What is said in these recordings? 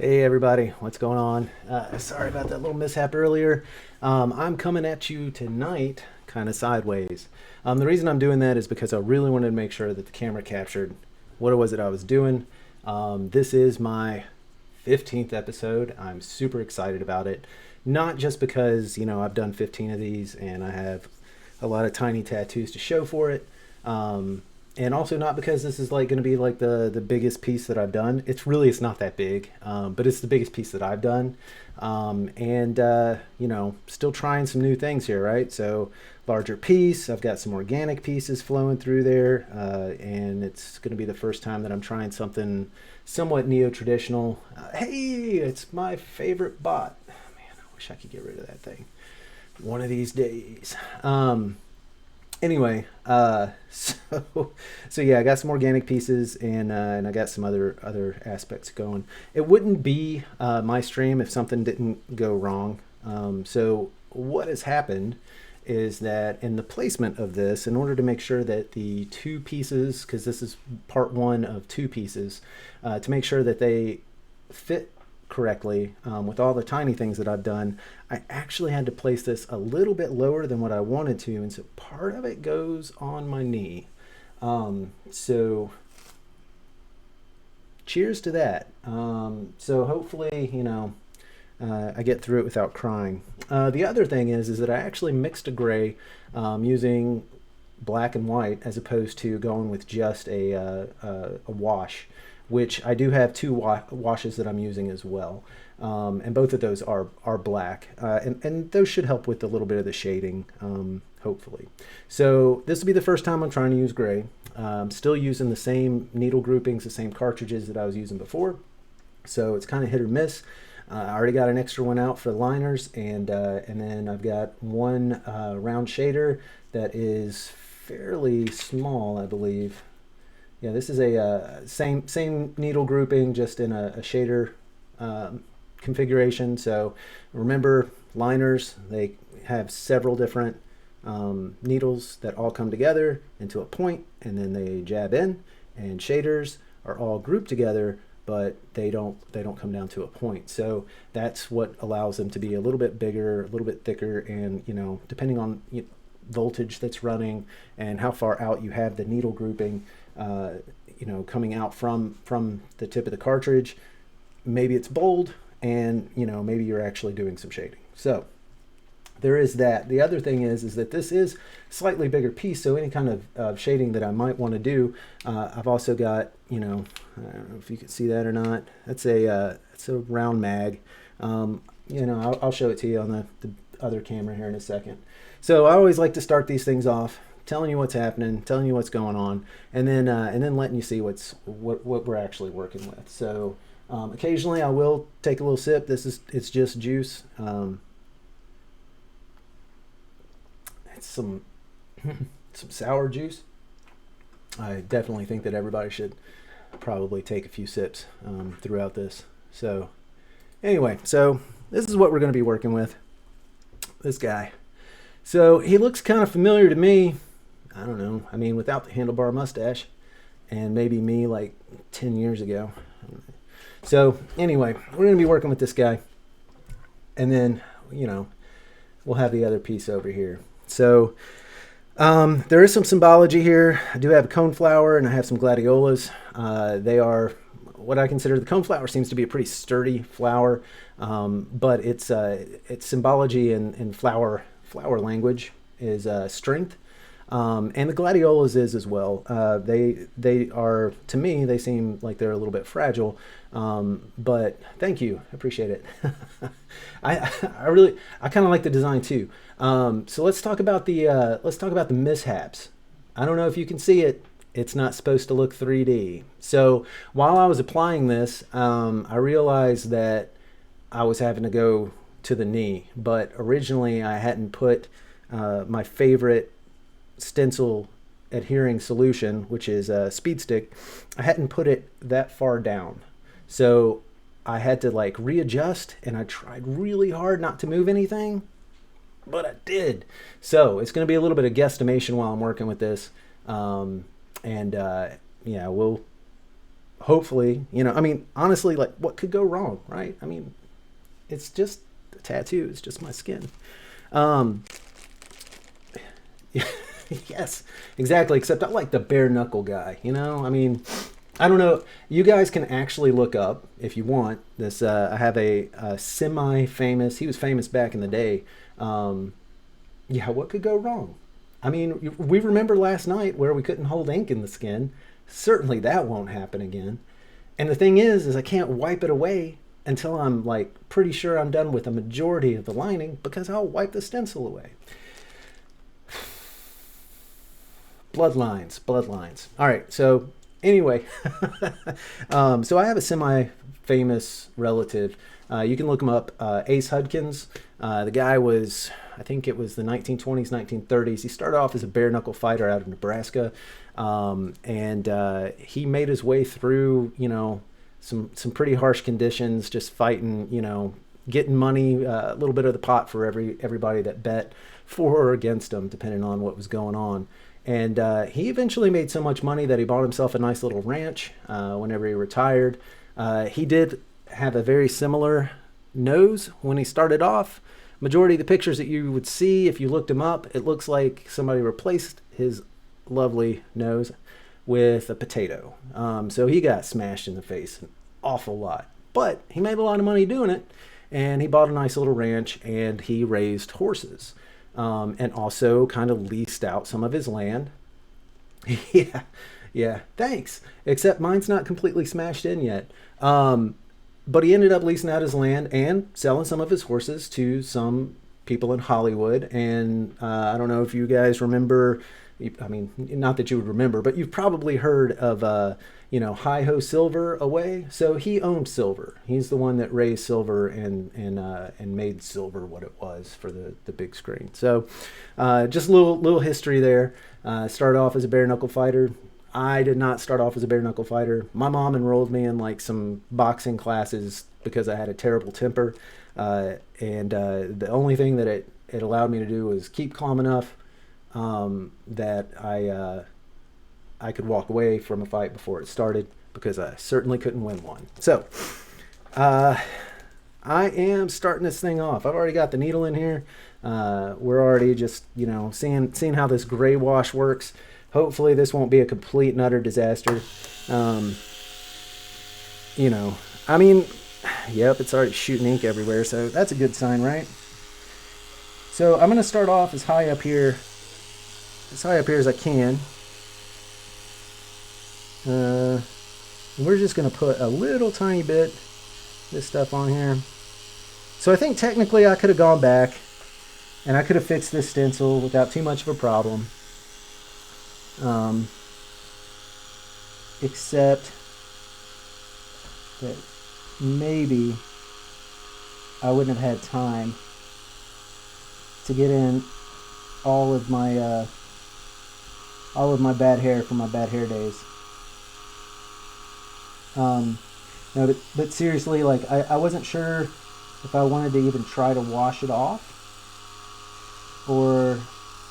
Hey everybody, what's going on? Sorry about that little mishap earlier. I'm coming at you tonight kind of sideways. The reason I'm doing that is because I really wanted to make sure that the camera captured what it was that I was doing. This is my 15th episode. I'm super excited about it. Not just because, I've done 15 of these and I have a lot of tiny tattoos to show for it. And also not because this is like going to be like the biggest piece that I've done. It's not that big, but it's the biggest piece that I've done. Still trying some new things here, right? So larger piece. I've got some organic pieces flowing through there, and it's going to be the first time that I'm trying something somewhat neo-traditional. Hey, it's my favorite bot. Man, I wish I could get rid of that thing one of these days. Anyway, so yeah, I got some organic pieces and I got some other aspects going. It wouldn't be my stream if something didn't go wrong. So what has happened is that in the placement of this, in order to make sure that the two pieces, because this is part one of two pieces, to make sure that they fit correctly with all the tiny things that I've done, I actually had to place this a little bit lower than what I wanted to, and so part of it goes on my knee. So cheers to that. So hopefully, I get through it without crying. The other thing is that I actually mixed a gray using black and white as opposed to going with just a wash, which I do have two washes that I'm using as well. And both of those are black. And those should help with a little bit of the shading, hopefully. So this will be the first time I'm trying to use gray. Still using the same needle groupings, the same cartridges that I was using before. So it's kind of hit or miss. I already got an extra one out for the liners, and then I've got one round shader that is fairly small, I believe. Yeah, this is a same needle grouping, just in a shader configuration. So remember, liners, they have several different needles that all come together into a point, and then they jab in. And shaders are all grouped together, but they don't come down to a point. So that's what allows them to be a little bit bigger, a little bit thicker, and depending on voltage that's running and how far out you have the needle grouping, coming out from the tip of the cartridge, maybe it's bold, and maybe you're actually doing some shading. So there is that. The other thing is that this is slightly bigger piece, so any kind of shading that I might want to do, I've also got, I don't know if you can see that or not. That's it's a round mag. I'll show it to you on the other camera here in a second. So I always like to start these things off telling you what's happening, telling you what's going on, and then letting you see what we're actually working with. So occasionally I will take a little sip. It's just juice. It's some sour juice. I definitely think that everybody should probably take a few sips throughout this. So anyway, so this is what we're going to be working with. This guy. So he looks kind of familiar to me. I don't know. I mean, without the handlebar mustache, and maybe me like 10 years ago. So anyway, we're going to be working with this guy, and then we'll have the other piece over here. So there is some symbology here. I do have a coneflower and I have some gladiolas. They are what I consider, the coneflower seems to be a pretty sturdy flower, but its symbology in flower language is strength. And the gladiolas is as well. They are, to me, they seem like they're a little bit fragile. But thank you, I appreciate it. I kind of like the design too. So let's talk about the mishaps. I don't know if you can see it. It's not supposed to look 3D. So while I was applying this, I realized that I was having to go to the knee, but originally I hadn't put my favorite stencil adhering solution, which is a speed stick. I hadn't put it that far down, so I had to like readjust, and I tried really hard not to move anything, but I did. So it's going to be a little bit of guesstimation while I'm working with this, yeah, we'll hopefully, you know, I mean, honestly, like, what could go wrong, right? I mean, it's just a tattoo. It's just my skin. Um, yes, exactly. Except I like the bare knuckle guy. You know, I mean, I don't know. You guys can actually look up if you want this. I have a semi-famous. He was famous back in the day. Um, yeah, what could go wrong? I mean, we remember last night where we couldn't hold ink in the skin. Certainly that won't happen again. And the thing is I can't wipe it away until I'm like pretty sure I'm done with a majority of the lining because I'll wipe the stencil away. Bloodlines, bloodlines. All right, so anyway, so I have a semi-famous relative. You can look him up, Ace Hudkins. The guy was, I think it was the 1920s, 1930s. He started off as a bare knuckle fighter out of Nebraska, and he made his way through, you know, some pretty harsh conditions, just fighting, you know, getting money, a little bit of the pot for everybody that bet for or against him, depending on what was going on. And he eventually made so much money that he bought himself a nice little ranch whenever he retired. He did have a very similar nose when he started off. Majority of the pictures that you would see if you looked him up, it looks like somebody replaced his lovely nose with a potato. So he got smashed in the face an awful lot. But he made a lot of money doing it, and he bought a nice little ranch, and he raised horses. And also kind of leased out some of his land. Yeah, yeah, thanks. Except mine's not completely smashed in yet. But he ended up leasing out his land and selling some of his horses to some people in Hollywood. And I don't know if you guys remember, I mean, not that you would remember, but you've probably heard of, you know, Hi Ho Silver away. So he owned Silver. He's the one that raised Silver and made Silver what it was for the big screen. So just a little history there. Started off as a bare knuckle fighter. I did not start off as a bare knuckle fighter. My mom enrolled me in like some boxing classes because I had a terrible temper. And the only thing that it allowed me to do was keep calm enough that I could walk away from a fight before it started because I certainly couldn't win one. So I am starting this thing off. I've already got the needle in here. We're already just, you know, seeing how this gray wash works. Hopefully this won't be a complete and utter disaster. You know, I mean, yep, it's already shooting ink everywhere, so that's a good sign, right? So I'm going to start off as high up here as I can. We're just going to put a little tiny bit of this stuff on here. So I think technically I could have gone back and I could have fixed this stencil without too much of a problem. Except that maybe I wouldn't have had time to get in all of my bad hair from my bad hair days. No, but seriously, like I wasn't sure if I wanted to even try to wash it off or,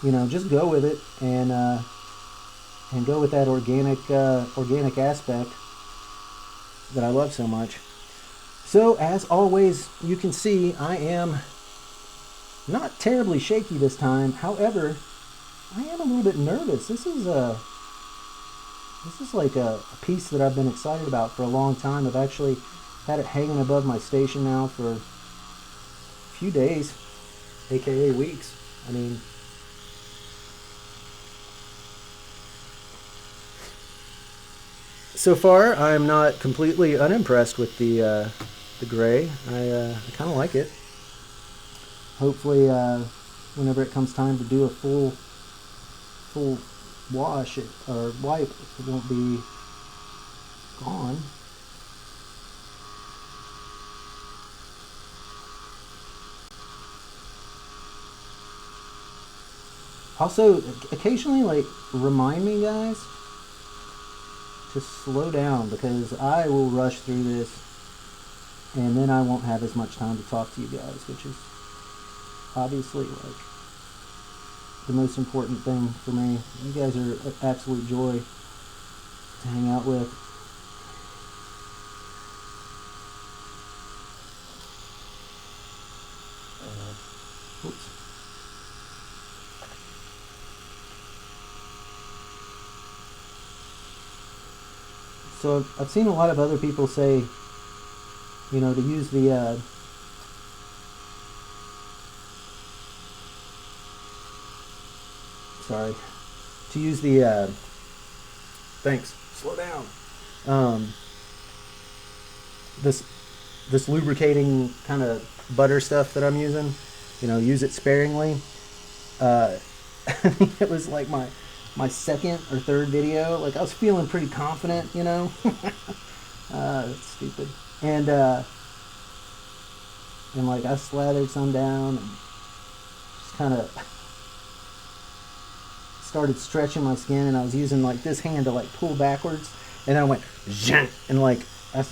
you know, just go with it and go with that organic aspect that I love so much. So as always, you can see I am not terribly shaky this time. However, I am a little bit nervous. This is like a piece that I've been excited about for a long time. I've actually had it hanging above my station now for a few days, aka weeks. I mean, so far I'm not completely unimpressed with the gray. I kind of like it. Hopefully, whenever it comes time to do a full wash or wipe, it won't be gone. Also, occasionally, like, remind me, guys, to slow down because I will rush through this and then I won't have as much time to talk to you guys, which is obviously like the most important thing for me. You guys are an absolute joy to hang out with. So I've seen a lot of other people say, you know, to use the sorry, to use the thanks, slow down. Um, this this lubricating kind of butter stuff that I'm using, you know, use it sparingly. Uh, I think it was like my second or third video. Like I was feeling pretty confident, you know. That's stupid. And like I slathered some down and just kind of started stretching my skin, and I was using like this hand to like pull backwards, and then I went zhunk, and like I,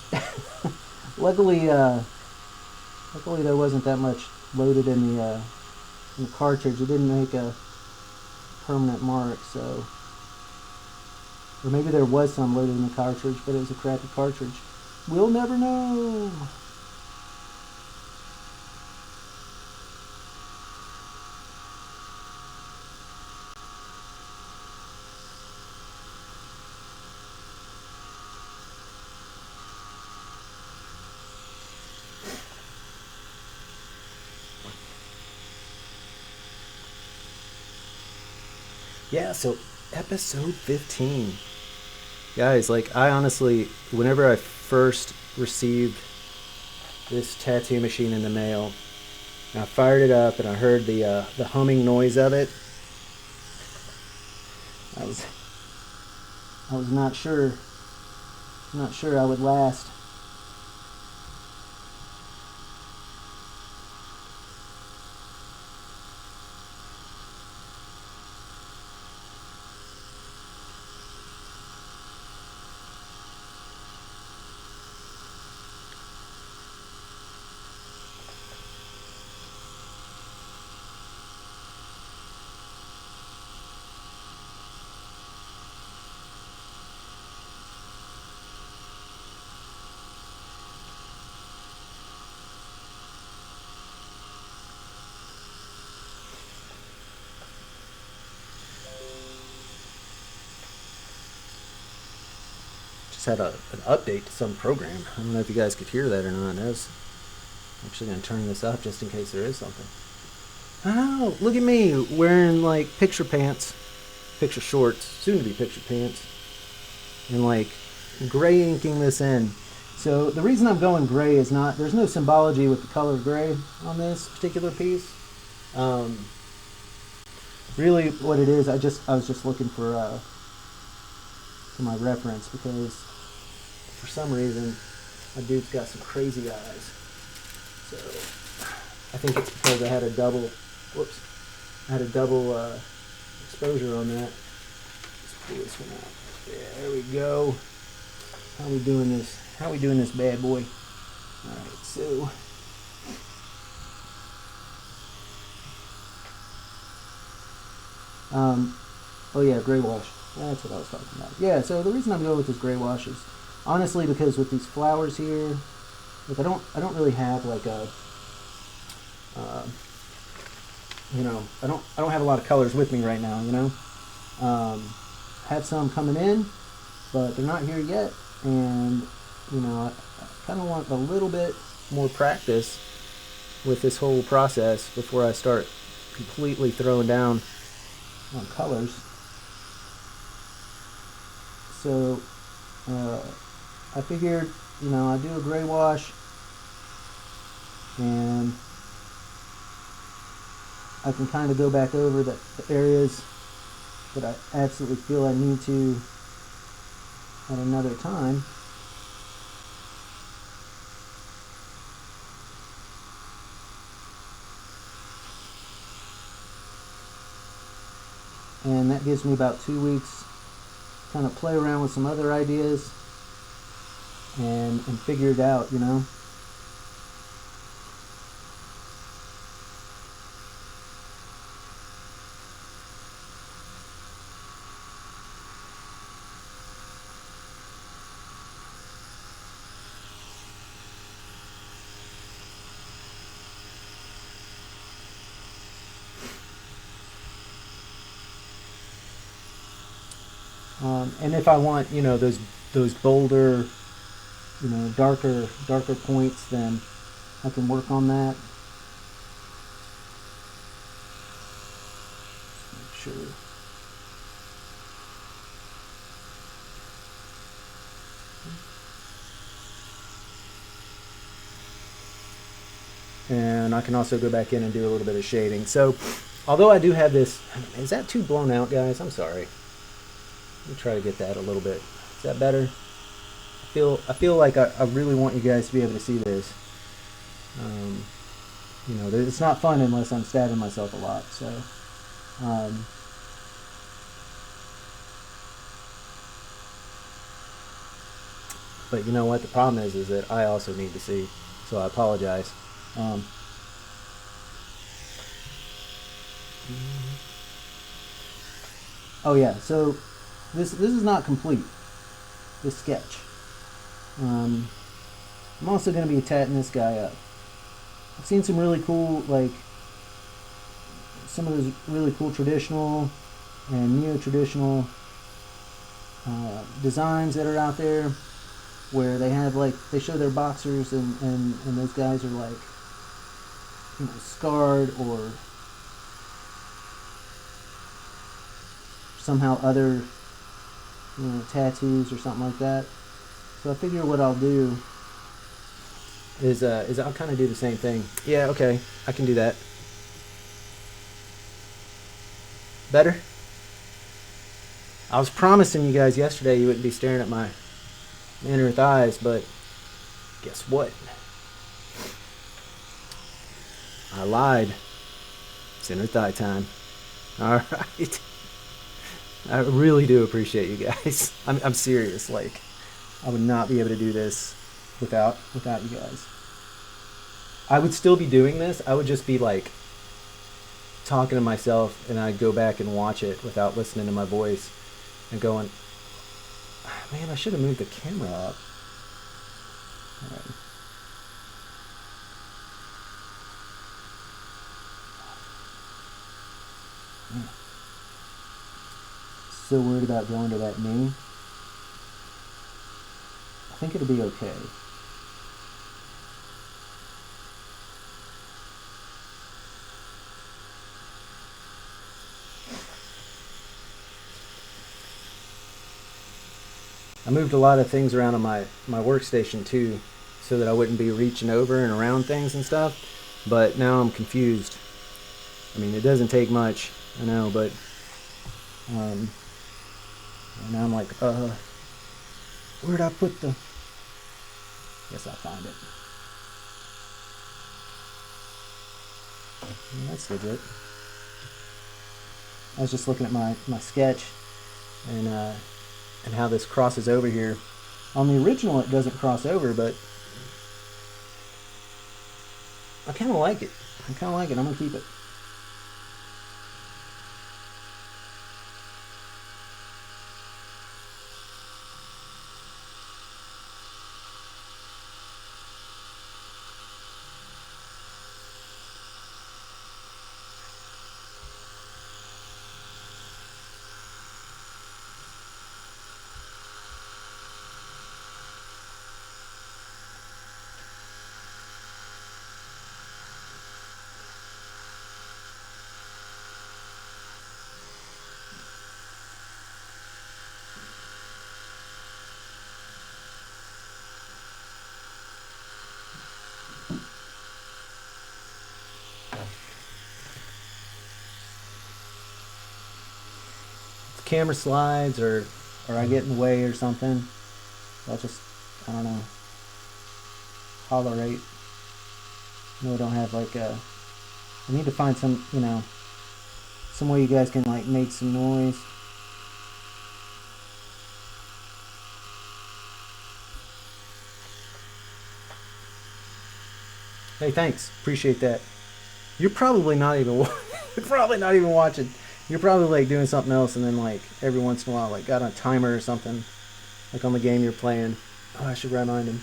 luckily luckily there wasn't that much loaded in the cartridge. It didn't make a permanent mark, so, or maybe there was some loaded in the cartridge, but it was a crappy cartridge. We'll never know. Yeah, so episode 15. Guys, like I honestly, whenever I first received this tattoo machine in the mail, and I fired it up and I heard the humming noise of it, I was not sure I would last. Had an update to some program. I don't know if you guys could hear that or not. I was actually going to turn this up just in case there is something. Oh, look at me wearing like picture pants, picture shorts, soon to be picture pants, and like gray inking this in. So the reason I'm going gray is not, there's no symbology with the color gray on this particular piece. Really what it is, I was just looking for my reference, because for some reason my dude's got some crazy eyes. So I think it's because I had a double exposure on that. Let's pull this one out. Yeah, there we go. How we doing this? How we doing this bad boy? Alright, so oh yeah, gray wash. That's what I was talking about. Yeah, so the reason I'm going with this gray wash is honestly because with these flowers here, like I don't really have like a you know, I don't have a lot of colors with me right now, you know. I have some coming in, but they're not here yet, and you know, I kind of want a little bit more practice with this whole process before I start completely throwing down on colors. So I figured, you know, I do a gray wash, and I can kind of go back over the areas that I absolutely feel I need to at another time. And that gives me about 2 weeks to kind of play around with some other ideas and figure it out, you know. And if I want, you know, those those bolder, you know, darker points, then I can work on that. Make sure. And I can also go back in and do a little bit of shading. So, although I do have this, is that too blown out, guys? I'm sorry. Let me try to get that a little bit. Is that better? I feel like I really want you guys to be able to see this. You know, it's not fun unless I'm stabbing myself a lot. So, but you know what? The problem is that I also need to see. So I apologize. Oh yeah. So this is not complete. This sketch. I'm also going to be tatting this guy up. I've seen some really cool, like, some of those really cool traditional and neo-traditional designs that are out there, where they have, like, they show their boxers and those guys are, like, you know, scarred or somehow other, you know, tattoos or something like that. So I figure what I'll do is I'll kind of do the same thing. Yeah, okay, I can do that. Better? I was promising you guys yesterday you wouldn't be staring at my inner thighs, but guess what? I lied. It's inner thigh time. All right. I really do appreciate you guys. I'm serious. Like, I would not be able to do this without you guys. I would still be doing this. I would just be like talking to myself, and I'd go back and watch it without listening to my voice and going, man, I should have moved the camera up. All right. So worried about going to that knee. I think it'll be okay. I moved a lot of things around on my workstation too, so that I wouldn't be reaching over and around things and stuff. But now I'm confused. I mean, it doesn't take much, I know, but now I'm like, where'd I put the? Guess I'll find it. Yeah, that's legit. I was just looking at my sketch and how this crosses over here. On the original, it doesn't cross over, but I kind of like it. I'm gonna keep it. Camera slides or I get in the way or something, I'll just, I don't know, tolerate. No, I don't have like a, I need to find some, you know, some way you guys can like make some noise. Hey, thanks, appreciate that. You're probably not even watching. You're probably like doing something else, and then like every once in a while, like got a timer or something, like on the game you're playing. Oh, I should remind him.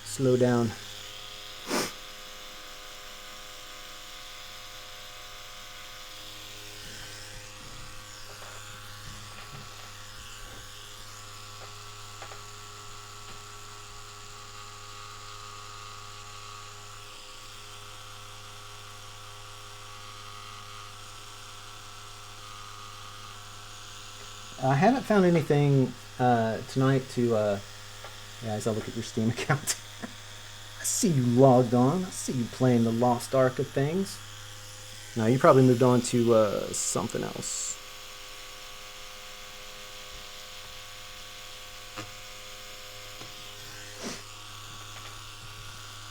Slow down. I haven't found anything tonight to. Yeah, as I look at your Steam account, I see you logged on. I see you playing the Lost Ark of things. No, you probably moved on to something else.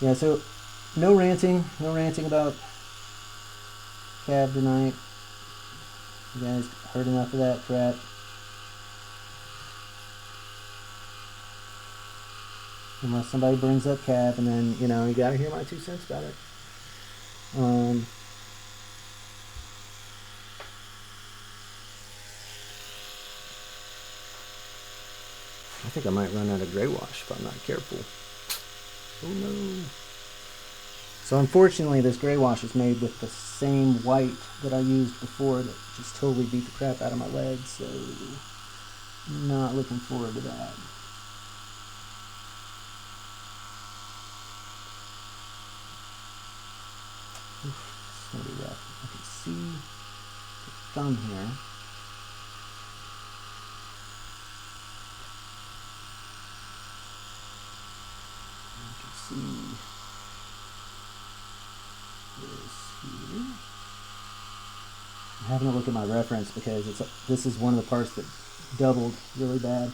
Yeah, so no ranting about Cab tonight. You guys heard enough of that crap. Unless somebody brings up Cab, and then, you know, you gotta hear my 2 cents about it. I think I might run out of gray wash if I'm not careful. Oh no. So unfortunately, this gray wash is made with the same white that I used before that just totally beat the crap out of my legs, so not looking forward to that. It's gonna be rough. I can see the thumb here. I can see this here. I'm having a look at my reference because this is one of the parts that doubled really bad.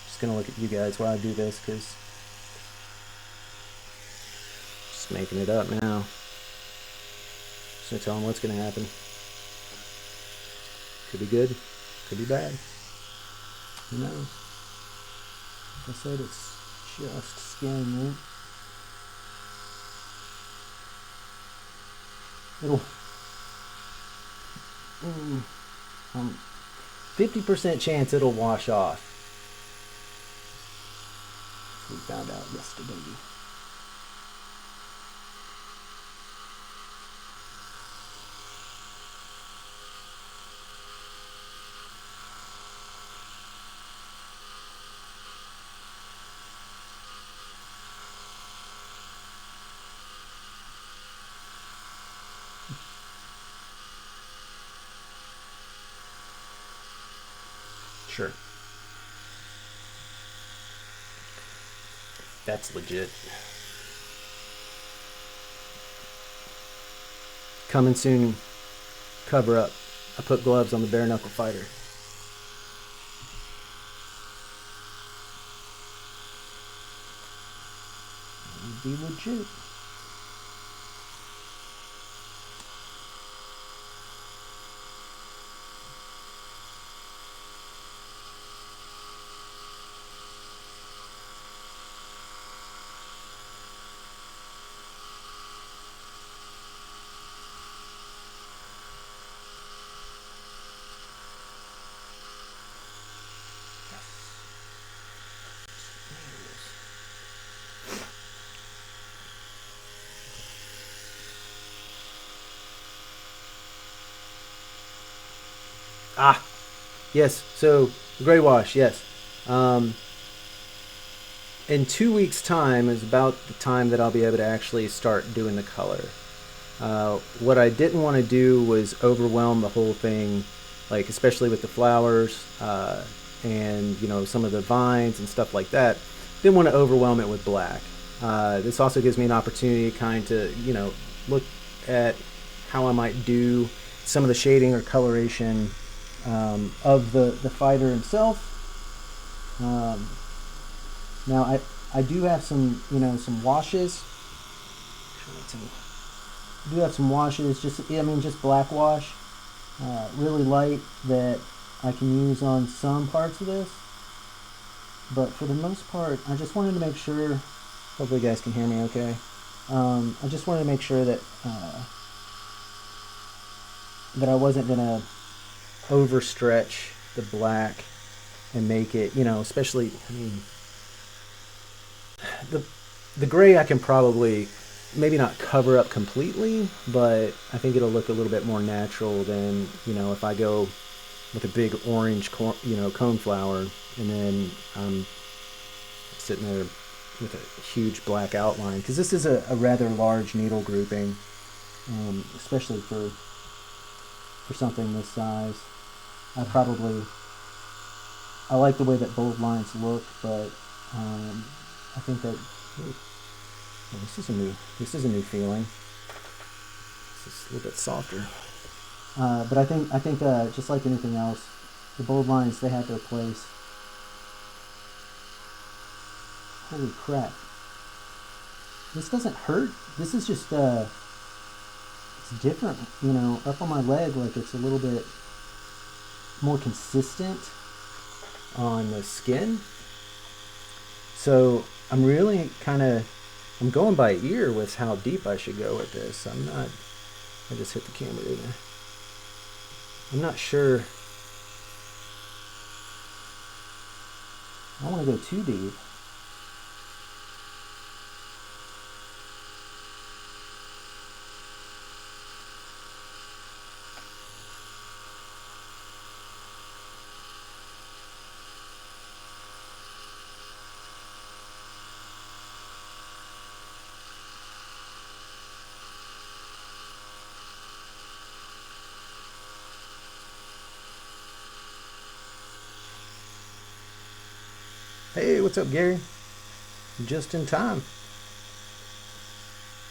Just gonna look at you guys while I do this because just making it up now. Just gonna tell them what's gonna happen. Could be good, could be bad. Who knows? Like I said, it's just skin, right? It'll 50% chance it'll wash off. We found out yesterday. Sure. That's legit. Coming soon, cover up. I put gloves on the bare knuckle fighter. That would be legit. Ah, yes. So gray wash, yes. In 2 weeks' time is about the time that I'll be able to actually start doing the color. What I didn't want to do was overwhelm the whole thing, like especially with the flowers and you know some of the vines and stuff like that. Didn't want to overwhelm it with black. This also gives me an opportunity kind to look at how I might do some of the shading or coloration of the fighter himself. Now I do have some some washes. I do have some washes, just black wash, really light, that I can use on some parts of this. But for the most part, I just wanted to make sure. Hopefully, you guys can hear me okay. I just wanted to make sure that that I wasn't gonna overstretch the black and make it, you know, especially, I mean, the the gray I can probably maybe not cover up completely, but I think it'll look a little bit more natural than, you know, if I go with a big orange cone flower and then I'm sitting there with a huge black outline, because this is a rather large needle grouping, especially for something this size. I like the way that bold lines look, but I think that this is a new feeling. This is a little bit softer, but I think just like anything else, the bold lines, they have their place. Holy crap! This doesn't hurt. This is just it's different, you know. Up on my leg, like, it's a little bit more consistent on the skin. So I'm really I'm going by ear with how deep I should go with this. I just hit the camera there. I'm not sure. I don't want to go too deep. Hey, what's up, Gary? Just in time.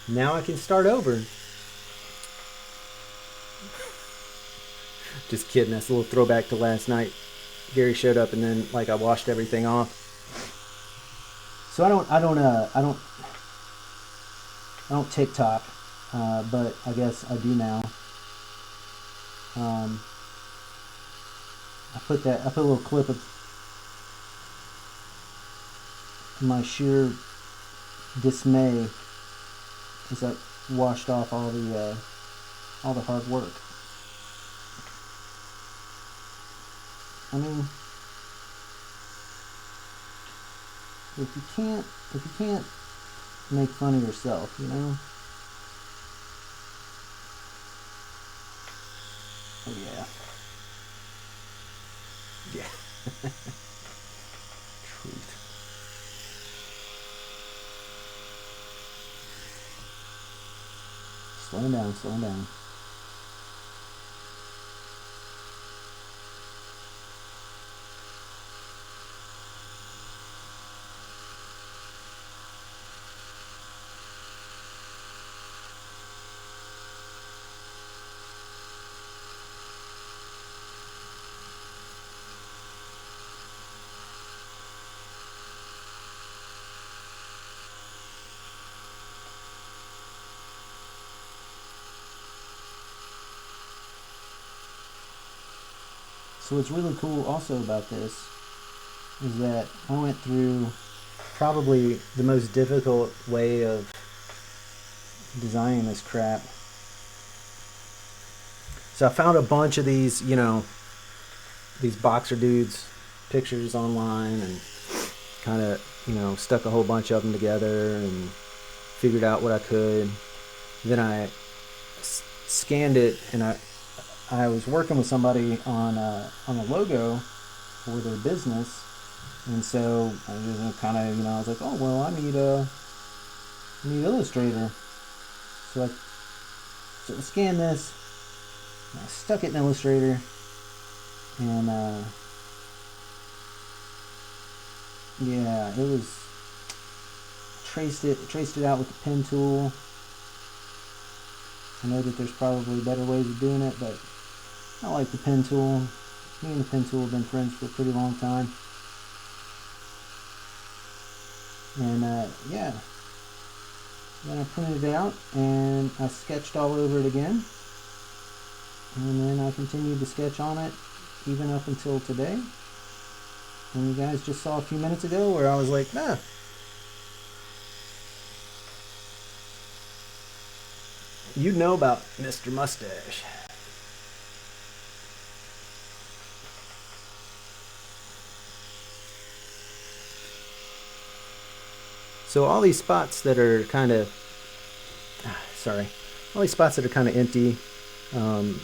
Now I can start over. Just kidding. That's a little throwback to last night. Gary showed up and then, like, I washed everything off. So I don't TikTok, but I guess I do now. I put a little clip of my sheer dismay as I washed off all the hard work. I mean, if you can't make fun of yourself, you know. Oh yeah. Yeah. Truth. Slowing down, slowing down. So what's really cool also about this is that I went through probably the most difficult way of designing this crap. So I found a bunch of these, you know, these boxer dudes pictures online and kind of, you know, stuck a whole bunch of them together and figured out what I could. Then I scanned it, and I was working with somebody on a logo for their business, and so I was kind of, you know, I was like, oh well, I need Illustrator, so I scanned this, and I stuck it in Illustrator, and yeah, it was traced it out with the pen tool. I know that there's probably better ways of doing it, but I like the pen tool. Me and the pen tool have been friends for a pretty long time. And yeah, then I printed it out and I sketched all over it again. And then I continued to sketch on it even up until today. And you guys just saw a few minutes ago where I was like, you know about Mr. Mustache. So all these spots that are kind of, sorry, all these spots that are kind of empty um,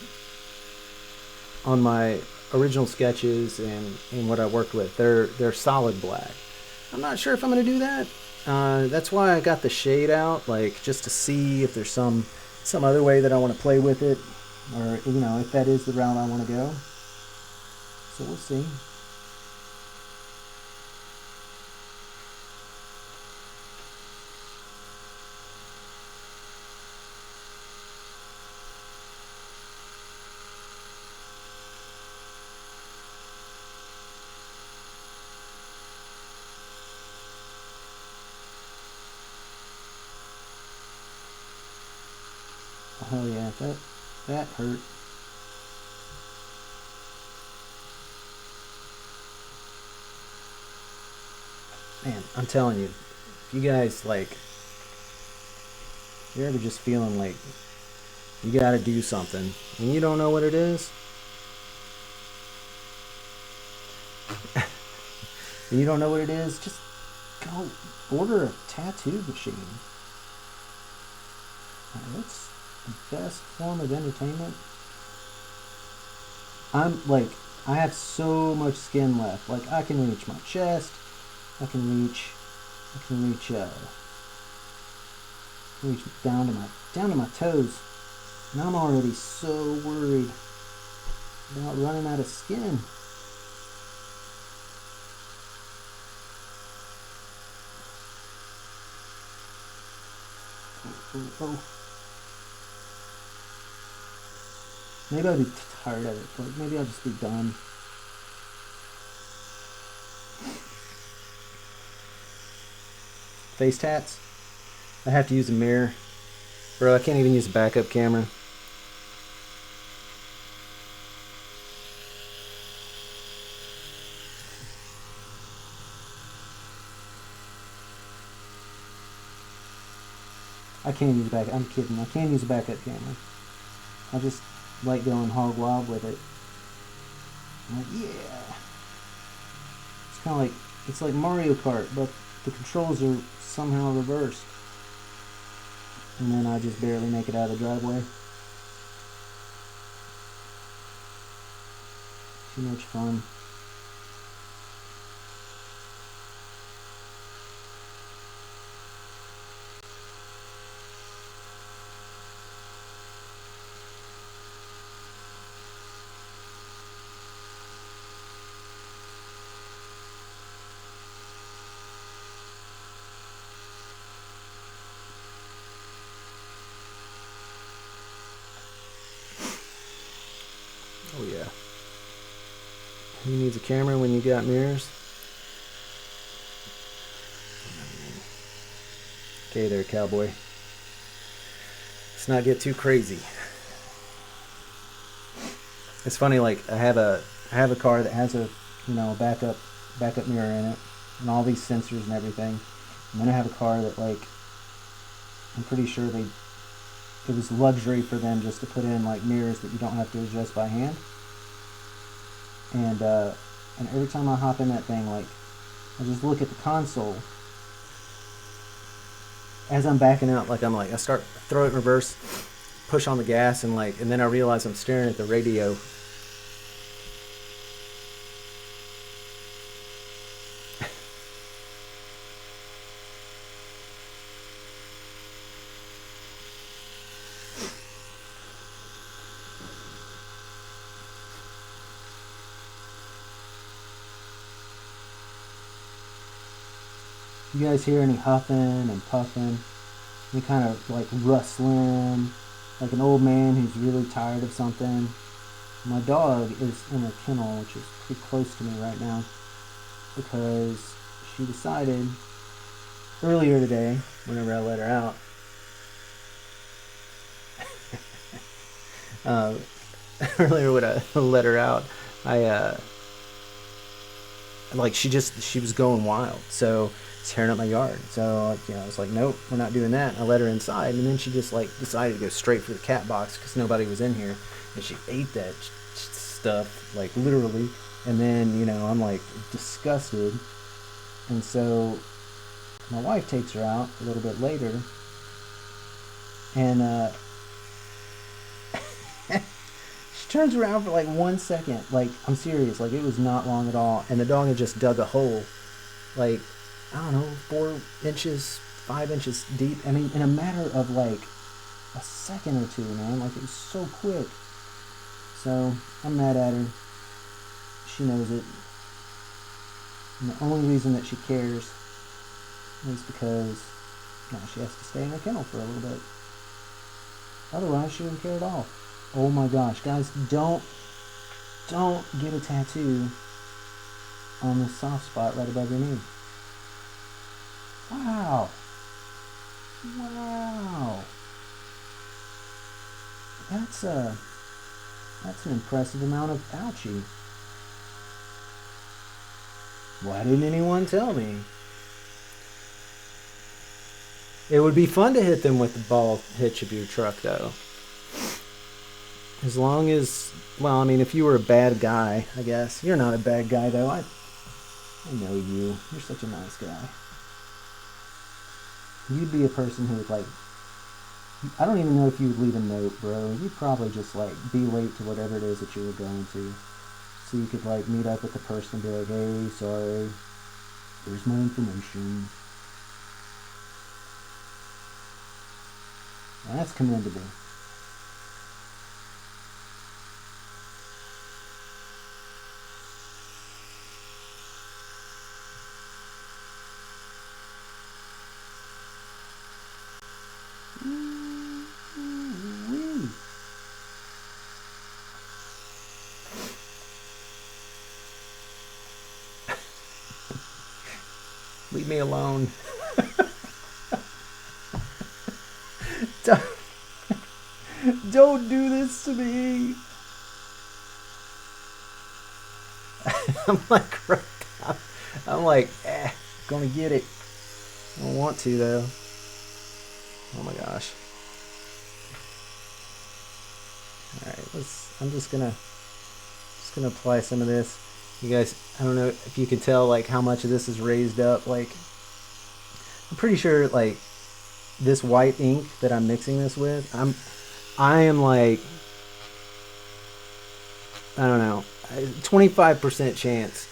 on my original sketches and what I worked with, they're solid black. I'm not sure if I'm going to do that. That's why I got the shade out, like just to see if there's some other way that I want to play with it, or you know, if that is the route I want to go. So we'll see. Oh yeah, that hurt. Man, I'm telling you, if you guys like, you're ever just feeling like you gotta do something and you don't know what it is, and you don't know what it is, just go order a tattoo machine. That's the best form of entertainment. I'm like, I have so much skin left. Like I can reach my chest. I can reach down to my toes. And I'm already so worried about running out of skin. Oh. Maybe I'll be tired of it, but maybe I'll just be done. Face tats? I have to use a mirror. Bro, I can't even use a backup camera. I can't use a backup. I'm kidding. I can't use a backup camera. I just like going hog wild with it. I'm like, yeah. It's kind of like, it's like Mario Kart, but the controls are somehow reversed. And then I just barely make it out of the driveway. Too much fun. Oh yeah. Who needs a camera when you got mirrors? Okay there, cowboy. Let's not get too crazy. It's funny, like I have a car that has a backup mirror in it and all these sensors and everything. And then I have a car that, like, I'm pretty sure it was luxury for them just to put in like mirrors that you don't have to adjust by hand. And every time I hop in that thing, like, I just look at the console as I'm backing out. Like I start throw it in reverse, push on the gas, and then I realize I'm staring at the radio. You guys hear any huffing and puffing? Any kind of like rustling, like an old man who's really tired of something. My dog is in a kennel, which is pretty close to me right now, because she decided earlier today, whenever I let her out, earlier when I let her out, I like she was going wild, so tearing up my yard. So I was like, nope, we're not doing that. I let her inside, and then she just like decided to go straight for the cat box because nobody was in here, and she ate that stuff like literally. And then I'm like disgusted, and so my wife takes her out a little bit later, and she turns around for like 1 second. Like, I'm serious. Like, it was not long at all. And the dog had just dug a hole, like, I don't know, 4 inches, 5 inches deep. I mean, in a matter of like a second or two, man. Like, it was so quick. So, I'm mad at her. She knows it. And the only reason that she cares is because now she has to stay in her kennel for a little bit. Otherwise, she wouldn't care at all. Oh my gosh, guys, don't get a tattoo on the soft spot right above your knee. Wow. Wow. That's an impressive amount of ouchie. Why didn't anyone tell me? It would be fun to hit them with the ball hitch of your truck, though. As long as, well, I mean, if you were a bad guy, I guess. You're not a bad guy, though. I know you. You're such a nice guy. You'd be a person who would, like, I don't even know if you would leave a note, bro. You'd probably just, like, be late to whatever it is that you were going to. So you could, like, meet up with the person and be like, hey, sorry, here's my information. That's commendable. Leave me alone. Don't do this to me. I'm like, I'm like, gonna get it. I don't want to though. Oh my gosh. All right, I'm just gonna apply some of this. You guys, I don't know if you can tell like how much of this is raised up. Like, I'm pretty sure like this white ink that I'm mixing this with, I am like, I don't know, 25% chance.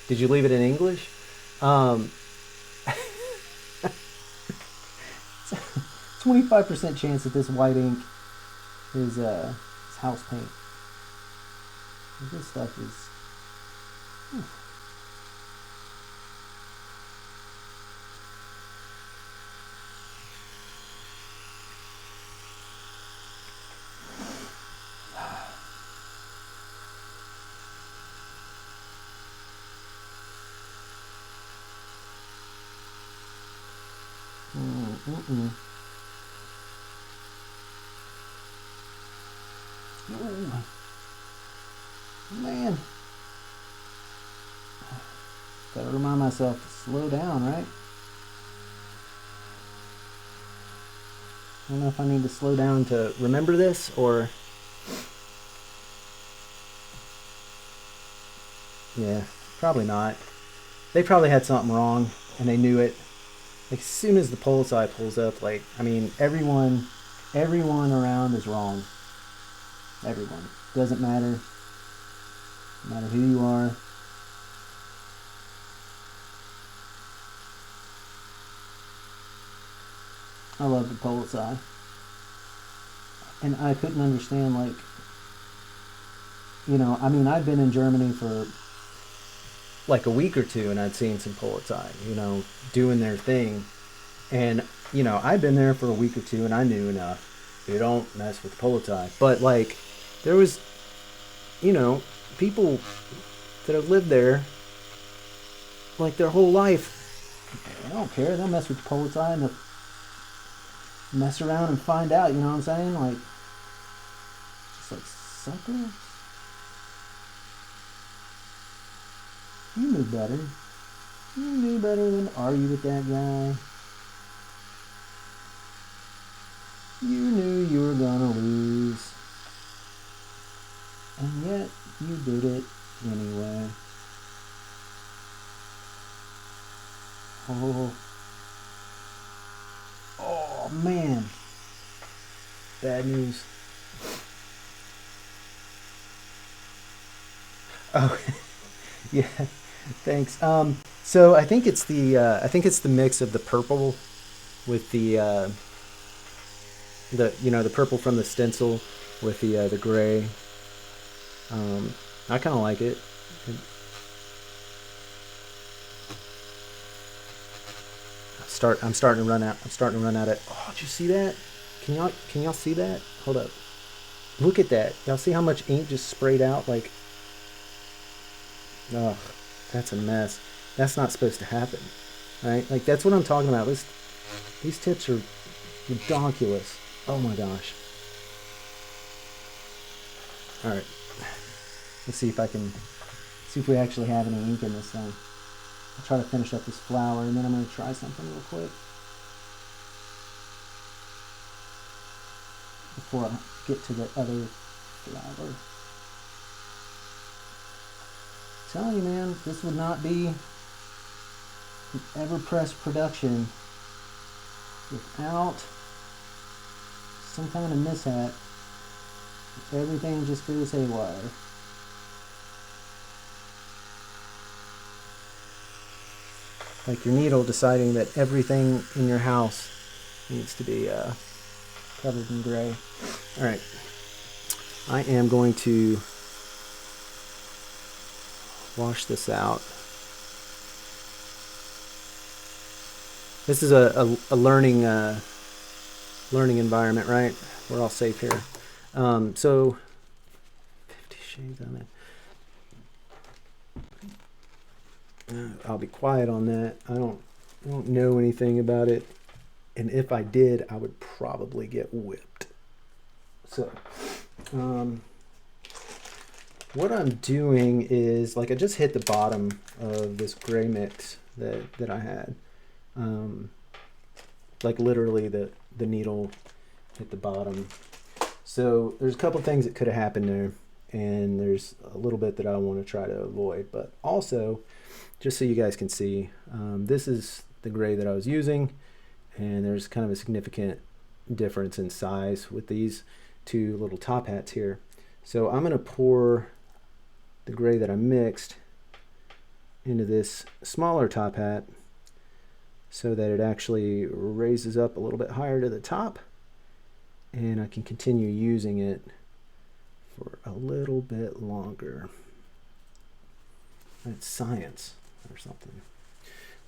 Did you leave it in English? 25% chance that this white ink is house paint. This stuff is. Oh, man. Gotta remind myself to slow down, right? I don't know if I need to slow down to remember this or. Yeah, probably not. They probably had something wrong and they knew it. Like, as soon as the pulse eye pulls up, like, I mean, everyone around is wrong. Everyone. Doesn't matter. No matter who you are. I love the pulse eye. And I couldn't understand, like, you know, I mean, I've been in Germany for like a week or two and I'd seen some pulse eye, you know, doing their thing. And, you know, I'd been there for a week or two and I knew enough. You don't mess with pulse eye. But, like, there was, you know, people that have lived there, like, their whole life. They don't care. They'll mess with the pulse eye and they'll mess around and find out, you know what I'm saying? Like, just like, sucker. You knew better. You knew better than to argue with that guy. You knew you were gonna lose. And yet, you did it anyway. Oh, oh man, bad news. Oh, yeah, thanks. So I think it's the mix of the purple with the the purple from the stencil with the gray. Um, I kind of like it. I'm starting to run out. I'm starting to run out of. Oh, did you see that? Can y'all see that? Hold up. Look at that. Y'all see how much ink just sprayed out? Like, ugh, that's a mess. That's not supposed to happen, right? Like that's what I'm talking about. These tips are ridiculous. Oh my gosh. All right. Let's see if I can see if we actually have any ink in this thing. I'll try to finish up this flower and then I'm going to try something real quick before I get to the other flower. I'm telling you, man, this would not be an Everpress production without some kind of mishap. Everything just goes haywire. Like your needle deciding that everything in your house needs to be covered in gray. All right, I am going to wash this out. This is a learning learning environment, right? We're all safe here. So 50 Shades on it. I'll be quiet on that. I don't know anything about it, and if I did, I would probably get whipped. So, what I'm doing is like I just hit the bottom of this gray mix that I had. Like literally the needle hit the bottom. So there's a couple things that could have happened there, and there's a little bit that I want to try to avoid, but also just so you guys can see, this is the gray that I was using, and there's kind of a significant difference in size with these two little top hats here. So I'm going to pour the gray that I mixed into this smaller top hat so that it actually raises up a little bit higher to the top, and I can continue using it for a little bit longer. That's science or something.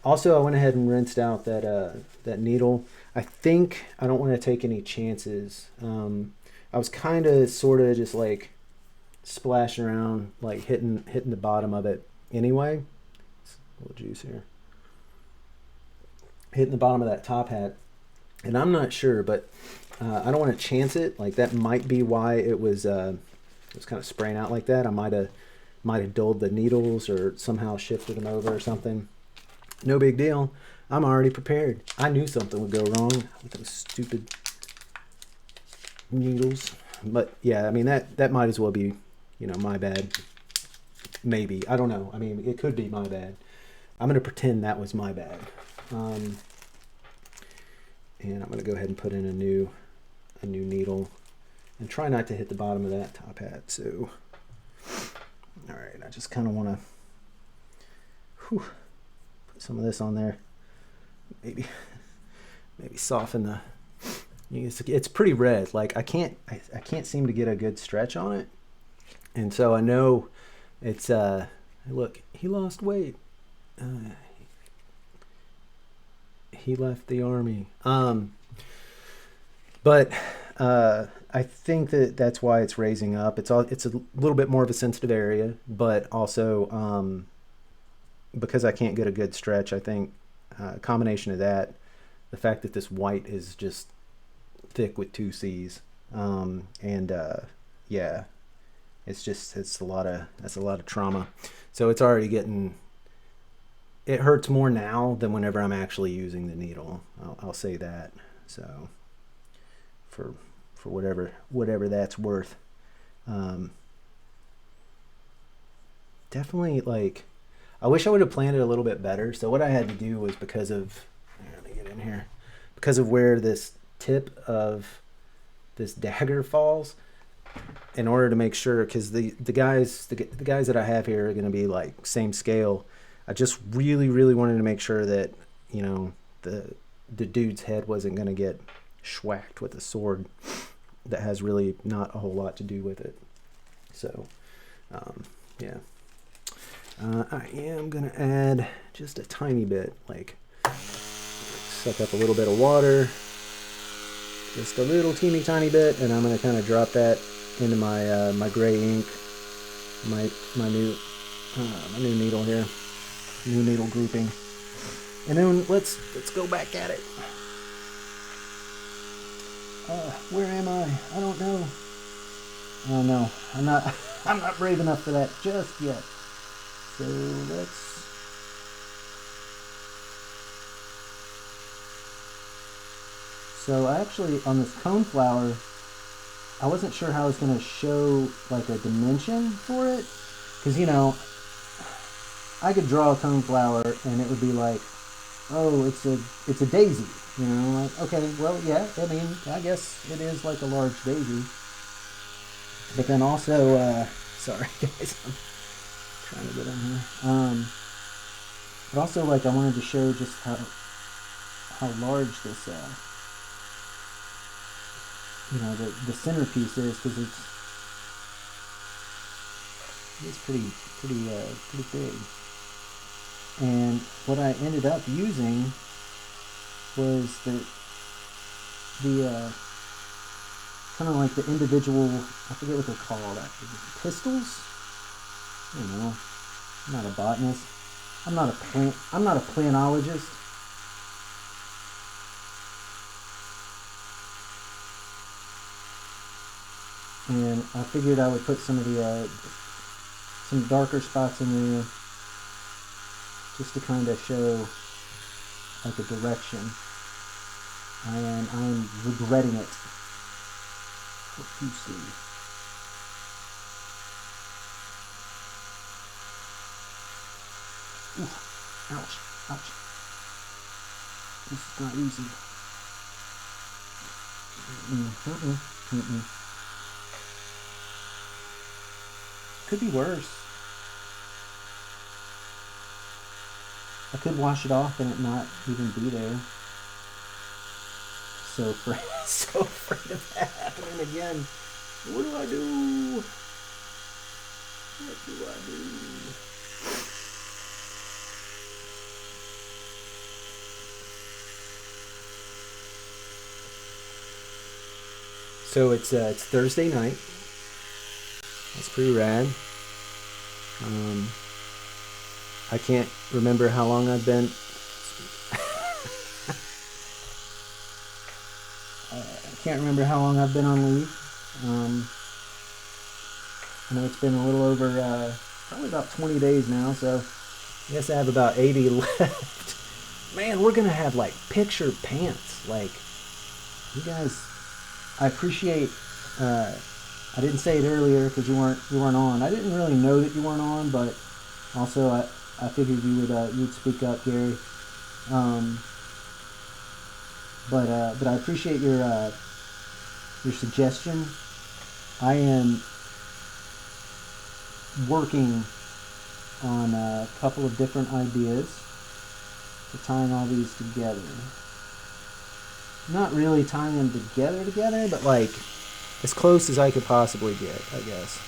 Also, I went ahead and rinsed out that needle. I think I don't want to take any chances. I was kind of sort of just like splashing around, like hitting the bottom of it anyway. A little juice here. Hitting the bottom of that top hat, and I'm not sure, but I don't want to chance it. Like that might be why it was kind of spraying out like that. I might have dulled the needles or somehow shifted them over or something. No big deal. I'm already prepared. I knew something would go wrong with those stupid needles. But yeah, I mean that might as well be, my bad. Maybe. I don't know. I mean, it could be my bad. I'm gonna pretend that was my bad. And I'm gonna go ahead and put in a new needle and try not to hit the bottom of that top hat. So all right, I just kind of want to put some of this on there. Maybe soften the. It's pretty red. Like I can't seem to get a good stretch on it, and so I know it's look, he lost weight. He left the army. But I think that's why it's raising up. It's a little bit more of a sensitive area, but also because I can't get a good stretch, I think a combination of that, the fact that this white is just thick with 2 C's, yeah, it's a lot of trauma. So it's already getting. It hurts more now than whenever I'm actually using the needle. I'll say that. So for whatever that's worth. Definitely, like, I wish I would have planned it a little bit better. So what I had to do was because of, let me get in here, because of where this tip of this dagger falls, in order to make sure, because the guys that I have here are going to be like same scale. I just really wanted to make sure that, you know, the dude's head wasn't going to get schwacked with a sword that has really not a whole lot to do with it. So yeah, I am gonna add just a tiny bit, like suck up a little bit of water, just a little teeny tiny bit, and I'm gonna kind of drop that into my my gray ink, my new needle here, new needle grouping, and then let's go back at it. Where am I? I don't know. Oh no, I'm not brave enough for that just yet. So let's. So actually on this cone flower, I wasn't sure how I was going to show like a dimension for it, because you know, I could draw a cone flower and it would be like, oh, it's a daisy, you know, like, okay, well, yeah, I mean, I guess it is like a large daisy. But then also, sorry guys, I'm trying to get in here. But also, like, I wanted to show just how large this, you know, the centerpiece is, because it's pretty big. And what I ended up using was the kind of like the individual, I forget what they're called, pistils? I don't know. I'm not a botanist. I'm not a planologist. And I figured I would put some of the some darker spots in there just to kind of show like a direction. And I'm regretting it profusely. Ooh, ouch, ouch. This is not easy. Could be worse. I could wash it off and it not even be there. So afraid of that happening again. What do I do? What do I do? So it's Thursday night. That's pretty rad. I can't remember how long I've been. I can't remember how long I've been on leave. I know it's been a little over, probably about 20 days now. So I guess I have about 80 left. Man, we're gonna have like picture pants. Like, you guys, I appreciate. I didn't say it earlier because you weren't on. I didn't really know that you weren't on, but also I figured you'd speak up, Gary. But I appreciate your suggestion. I am working on a couple of different ideas for tying all these together. Not really tying them together, but like as close as I could possibly get, I guess.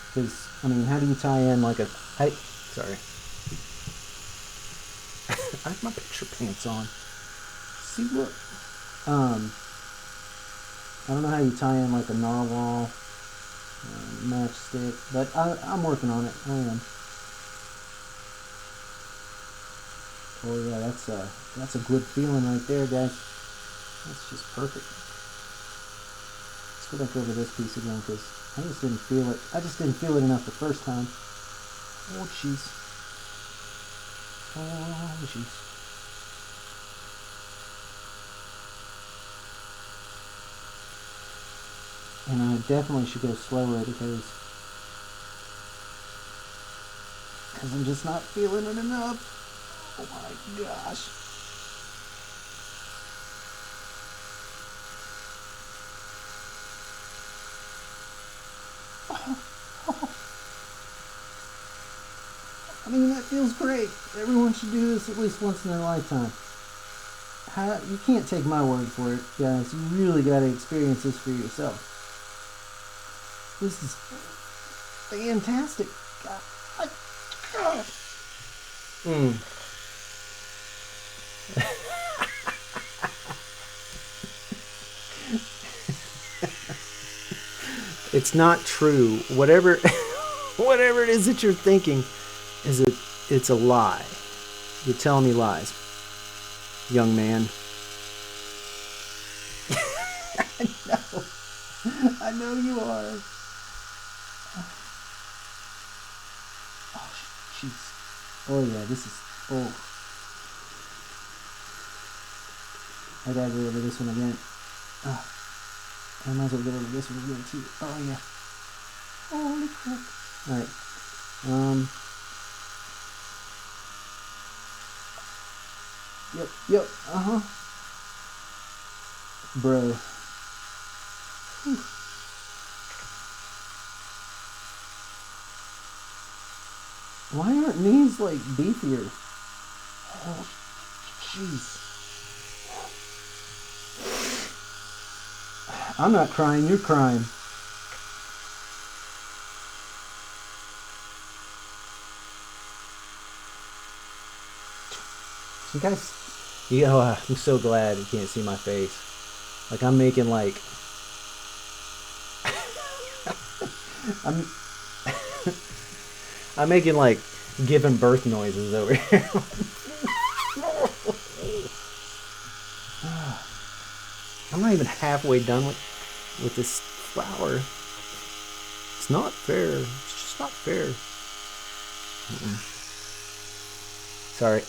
Because, I mean, how do you tie in like sorry. I have my picture pants on. See, look. I don't know how you tie in like a narwhal matchstick, but I'm working on it. I am. Oh yeah, that's a good feeling right there, guys. That's just perfect. Let's go back over this piece again because I just didn't feel it. I just didn't feel it enough the first time. Oh jeez. Oh jeez. And I definitely should go slower because because I'm just not feeling it enough. Oh my gosh. I mean, that feels great. Everyone should do this at least once in their lifetime. You can't take my word for it, guys. You really got to experience this for yourself. This is fantastic. Mm. It's not true. Whatever it is that you're thinking it's a lie. You're telling me lies, young man. I know you are. Oh, jeez. Oh yeah, this is. Oh. I gotta go over this one again. I might as well go over this one again too. Oh yeah. Holy crap. Alright. Yep. Bro. Whew. Why aren't these like beefier? Oh, jeez. I'm not crying, you're crying. You guys, I'm so glad you can't see my face. Like I'm making like, I'm making like giving birth noises over here. I'm not even halfway done with this flower. It's not fair. It's just not fair. Sorry. I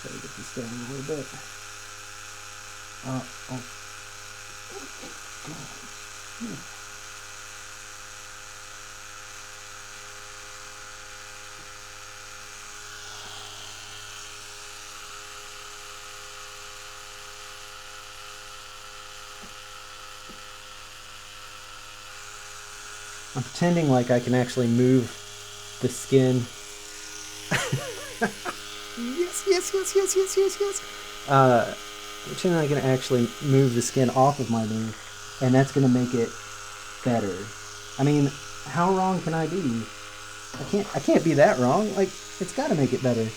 try to get this down a little bit. I'm pretending like I can actually move the skin. Yes. I'm pretending I can actually move the skin off of my knee, and that's going to make it better. I mean, how wrong can I be? I can't be that wrong. Like, it's got to make it better.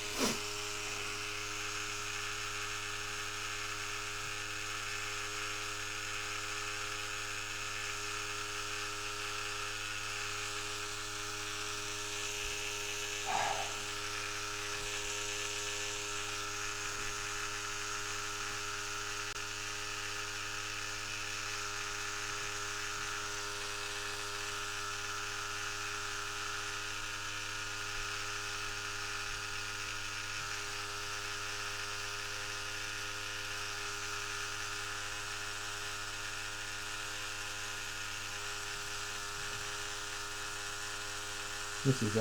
This is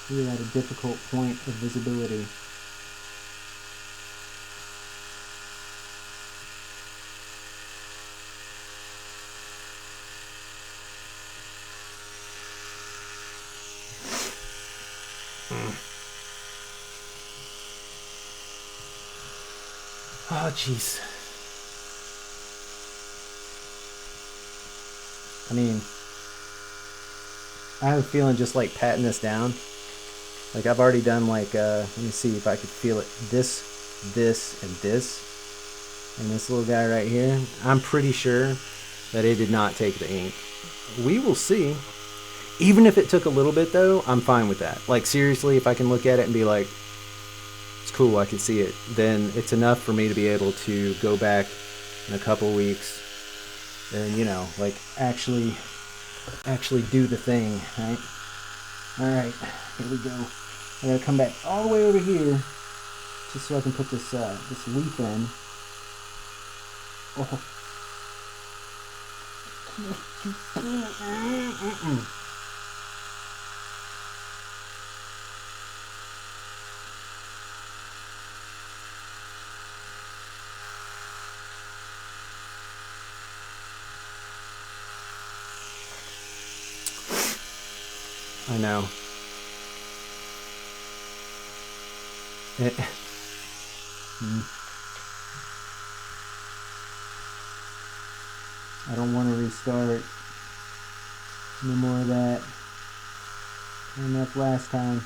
really at a difficult point of visibility. Oh, jeez. I mean, I have a feeling just like patting this down. Like I've already done like, let me see if I could feel it. This, and this. And this little guy right here. I'm pretty sure that it did not take the ink. We will see. Even if it took a little bit though, I'm fine with that. Like seriously, if I can look at it and be like, it's cool, I can see it, then it's enough for me to be able to go back in a couple weeks and, you know, like actually do the thing, right? Alright, here we go. I gotta come back all the way over here just so I can put this this leaf in. Oh. I know. I don't want to restart. No more of that. Enough last time.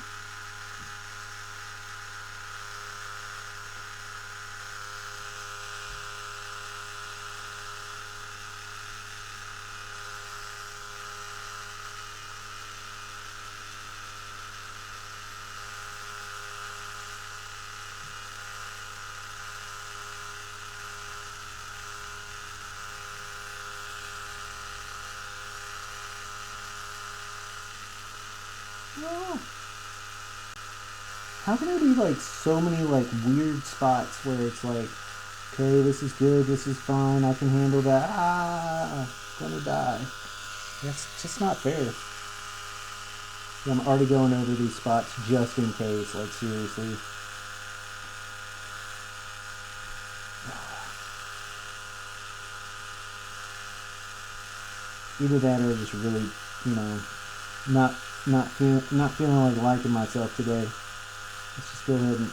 Oh. How can there be like so many like weird spots where it's like, okay, this is good, this is fine, I can handle that. Gonna die. That's just not fair. I'm already going over these spots just in case, like seriously. Either that or just really, you know, not feeling like liking myself today. Let's just go ahead and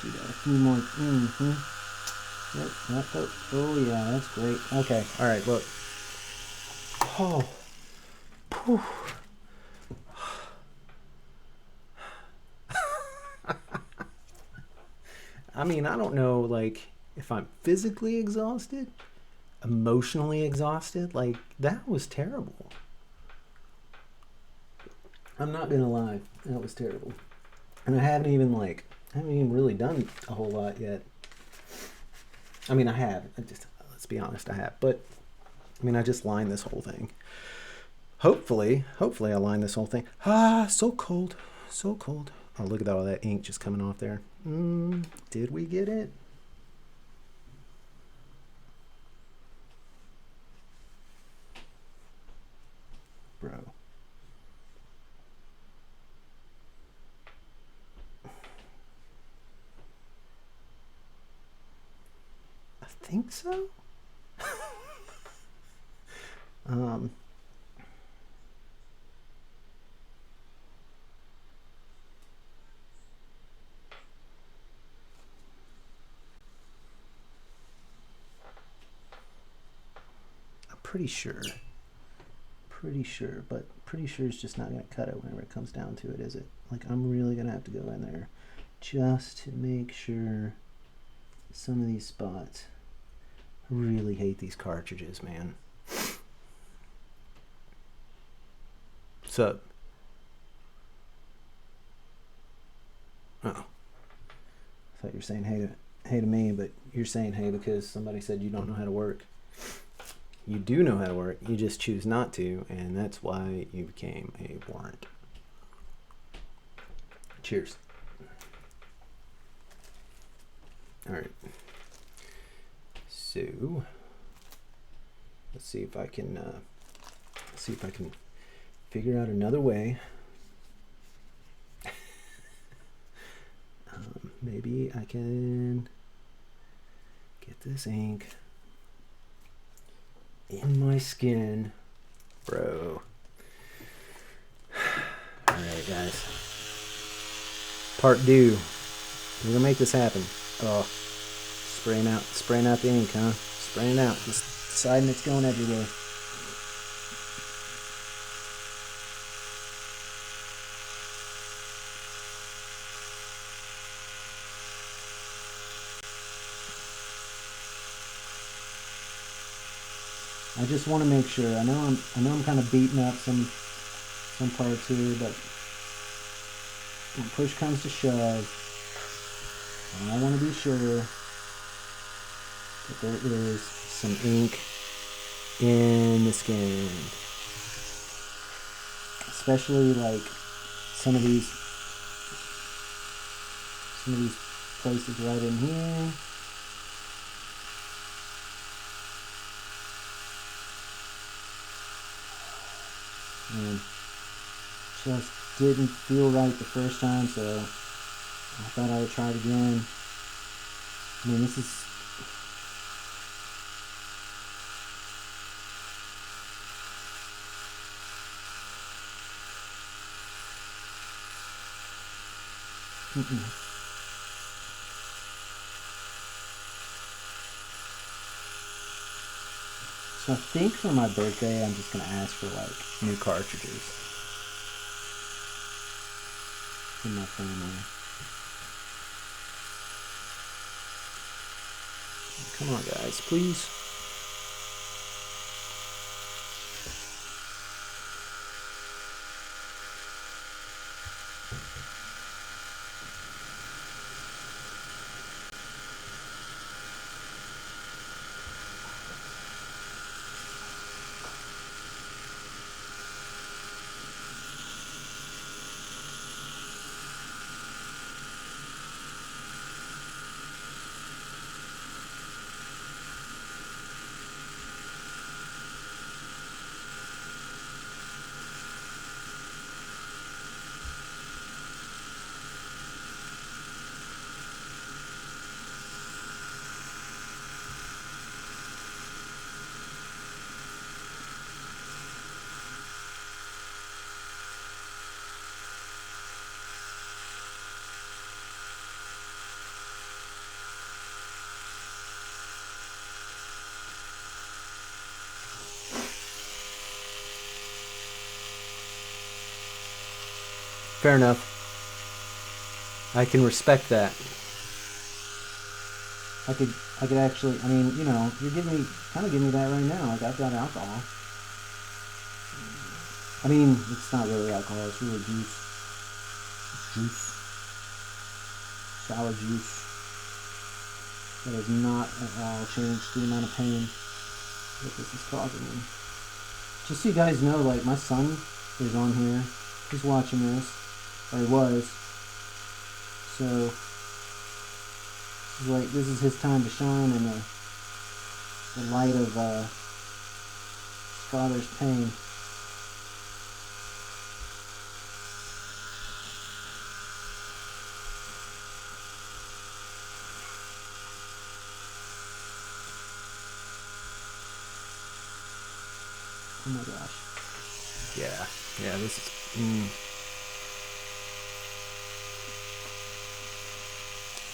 do that a few more. Yep. Oh yeah, that's great. Okay, all right. Look. Oh. Whew. I mean, I don't know, like, if I'm physically exhausted, emotionally exhausted. Like, that was terrible. I'm not gonna lie, that was terrible. And I haven't even really done a whole lot yet. I mean, I have. Let's be honest, I have. But I mean, I just lined this whole thing. Hopefully, I line this whole thing. So cold, so cold. Oh, look at all that ink just coming off there. Did we get it? Bro. I think so. I'm pretty sure. But pretty sure it's just not going to cut it whenever it comes down to it, is it? Like, I'm really going to have to go in there just to make sure some of these spots. I really hate these cartridges, man. Sup? Oh. I thought you were saying hey to me, but you're saying hey because somebody said you don't know how to work. You do know how to work, you just choose not to, and that's why you became a warrant. Cheers. All right. So let's see if I can figure out another way. Maybe I can get this ink in my skin, bro. All right, guys. Part 2. We're gonna make this happen. Oh, spraying out the ink, huh? Spraying out, just deciding it's going everywhere. I just want to make sure. I know I'm kind of beating up some parts here, but when push comes to shove, I want to be sure that there is some ink in the skin, especially like some of these places right in here. And just didn't feel right the first time, so I thought I would try it again. I mean, this is So I think for my birthday, I'm just gonna ask for like new cartridges for my family. Come on, guys, please. Fair enough. I can respect that. I could actually, I mean, you know, you're kind of giving me that right now. Like, I've got alcohol. I mean, it's not really alcohol, it's really juice. It's juice. Sour juice. That has not at all changed the amount of pain that this is causing me. Just so you guys know, like, my son is on here. He's watching this. Or he was. So, like, this is his time to shine in the light of his father's pain. Oh my gosh. Yeah, this is...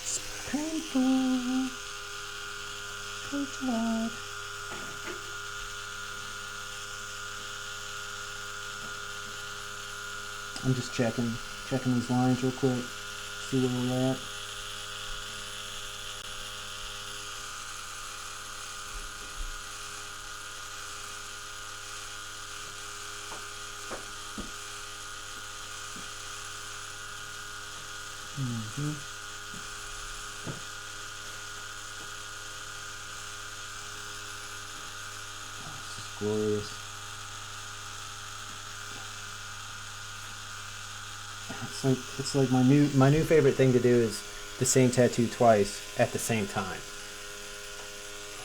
It's painful. Hurts a lot. I'm just checking these lines real quick, see where we're at. This is glorious. It's like my new favorite thing to do is the same tattoo twice at the same time.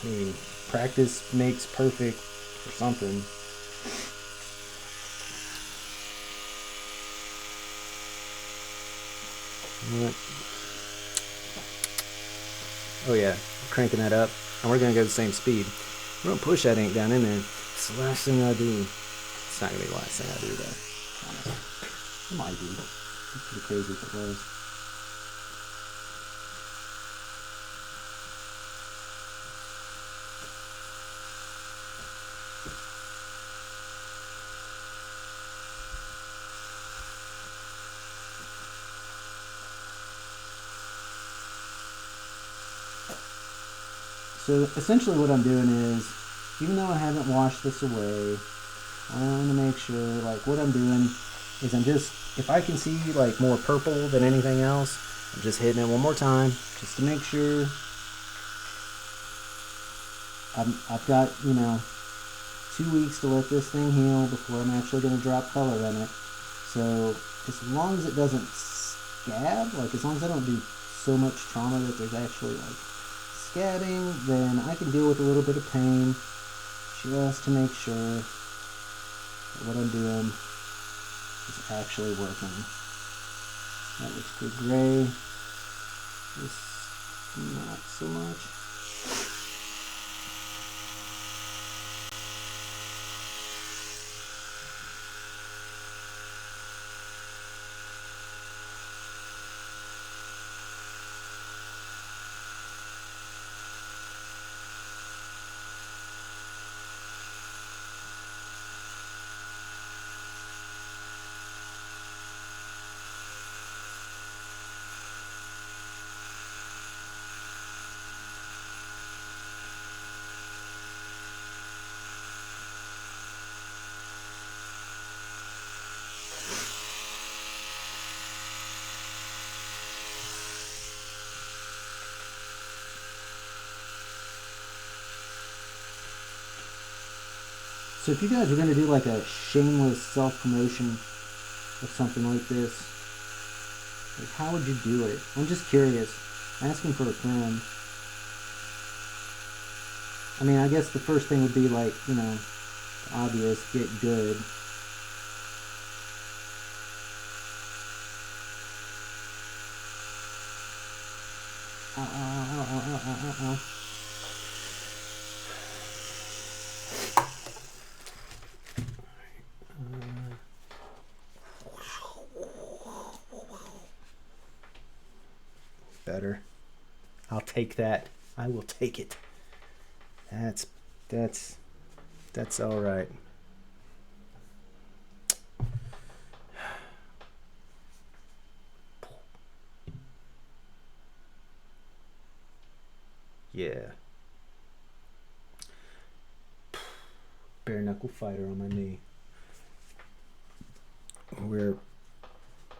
I mean, practice makes perfect or something. Oh yeah, cranking that up, and we're gonna go the same speed. We're gonna push that ink down in there. It's the last thing I do. It's not gonna be the last thing I do though. It might be. It's pretty crazy if it was. So essentially what I'm doing is, even though I haven't washed this away, I want to make sure, like, what I'm doing is I'm just, if I can see like more purple than anything else, I'm just hitting it one more time just to make sure I've got, you know, 2 weeks to let this thing heal before I'm actually going to drop color in it. So as long as it doesn't scab, like as long as I don't do so much trauma that there's actually like scabbing, then I can deal with a little bit of pain just to make sure that what I'm doing is actually working. That looks good gray. This not so much. So if you guys are going to do like a shameless self-promotion of something like this, like how would you do it? I'm just curious. Asking for a friend. I mean, I guess the first thing would be like, you know, obvious, get good. Ow, ow, ow, ow, ow, ow, ow, ow. Better. I'll take that. I will take it. That's all right. Yeah. Bare knuckle fighter on my knee. We're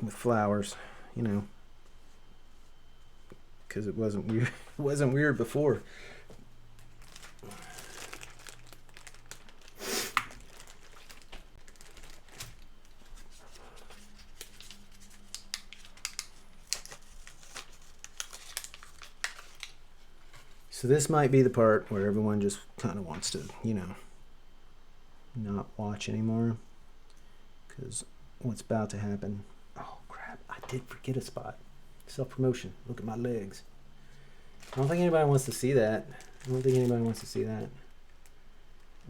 with flowers, you know, because it wasn't weird. It wasn't weird before. So this might be the part where everyone just kind of wants to, you know, not watch anymore, because what's about to happen. Oh crap, I did forget a spot. Self-promotion. Look at my legs. I don't think anybody wants to see that.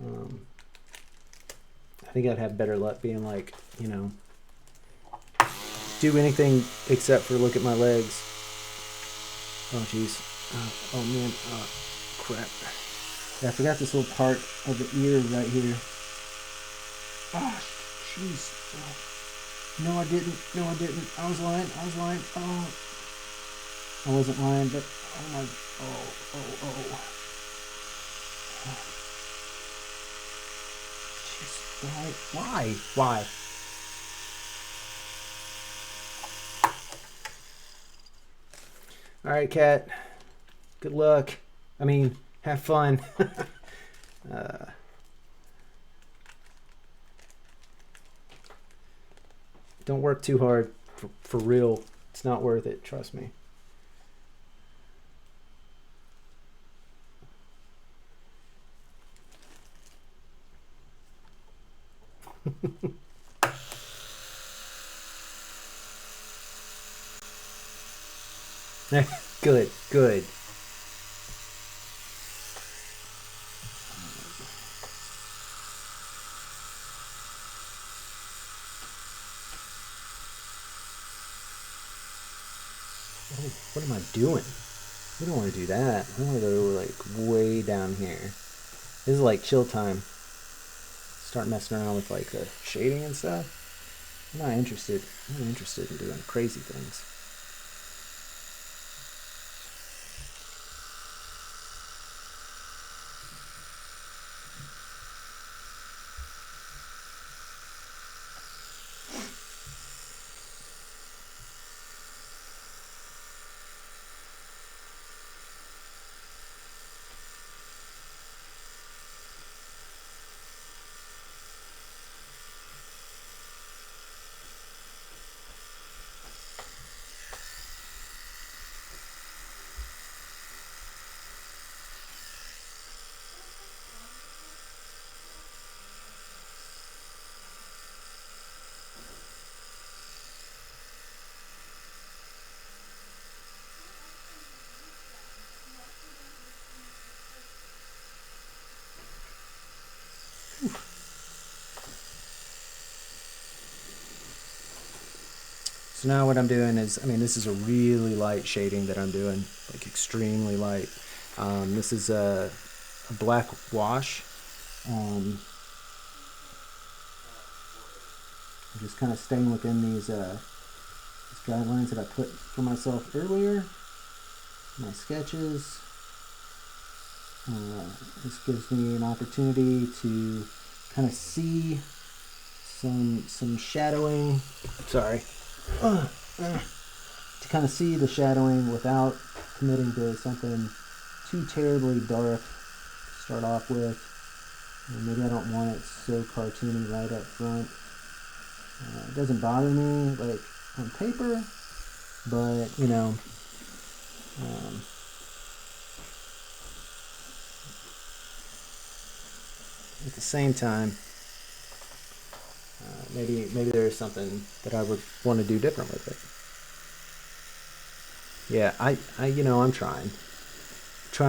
I think I'd have better luck being like, you know, do anything except for look at my legs. Oh jeez. Oh man. Crap. Yeah, I forgot this little part of the ear right here. Oh jeez. Oh. No, I didn't. I was lying. Oh. I wasn't lying, but oh my. Oh. Jeez. Why? All right, cat. Good luck. I mean, have fun. Don't work too hard. For real. It's not worth it. Trust me. Good. Oh, what am I doing? We don't want to do that. We want to go like way down here. This is like chill time. Start messing around with like the shading and stuff. I'm not interested in doing crazy things. So now what I'm doing is, I mean, this is a really light shading that I'm doing, like extremely light. This is a black wash. I'm just kind of staying within these guidelines that I put for myself earlier. My sketches. This gives me an opportunity to kind of see some shadowing. Sorry. To kind of see the shadowing without committing to something too terribly dark to start off with. And maybe I don't want it so cartoony right up front. It doesn't bother me like on paper, but you know, um, at the same time, maybe there's something that I would want to do different with it. Yeah, I'm trying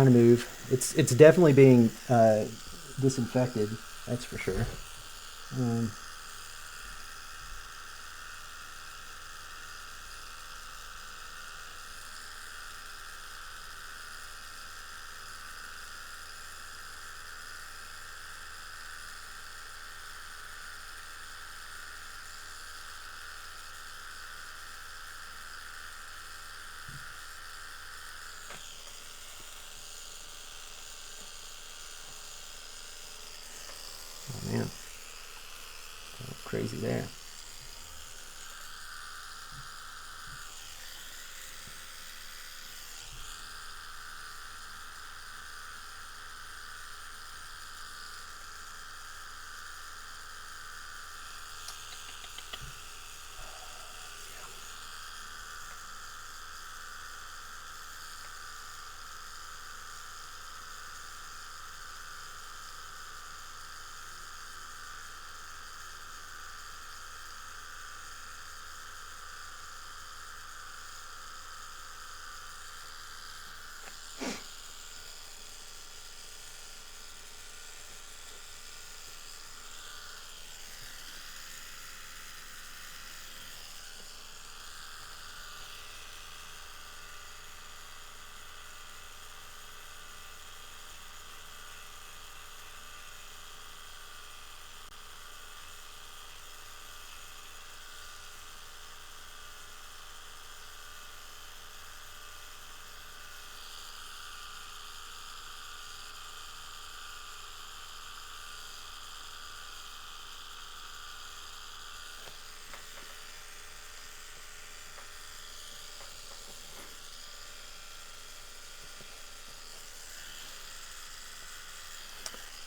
to move. It's definitely being disinfected. That's for sure. Um, oh man, crazy there.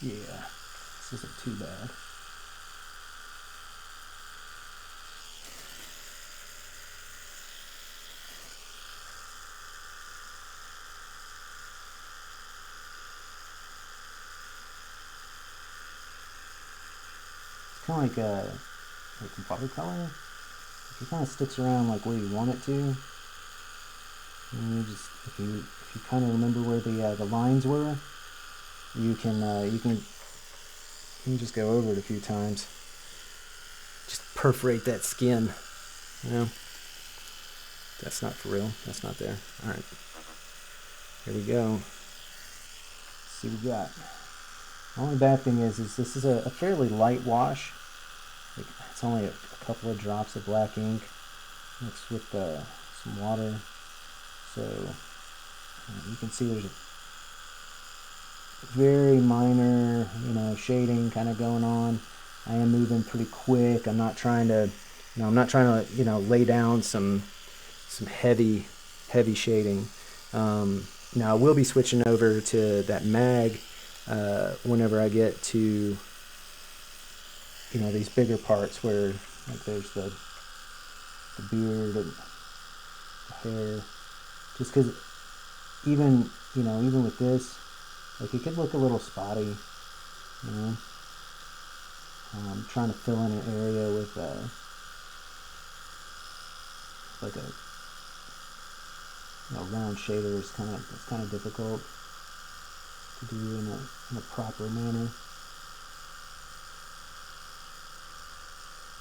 Yeah, this isn't too bad. It's kind of like watercolor. It kind of sticks around like where you want it to. And you just if you kind of remember where the lines were, you can just go over it a few times. Just perforate that skin. You know, that's not for real. That's not there. All right, here we go. Let's see what we got. The only bad thing is this is a fairly light wash. It's only a couple of drops of black ink mixed with some water. So you can see there's a very minor, shading kind of going on. I am moving pretty quick. I'm not trying to lay down some heavy shading. Now I will be switching over to that mag whenever I get to these bigger parts where like there's the beard and the hair. Just because even with this, like it could look a little spotty. You know, trying to fill in an area with like a round shader is kind of difficult to do in a proper manner.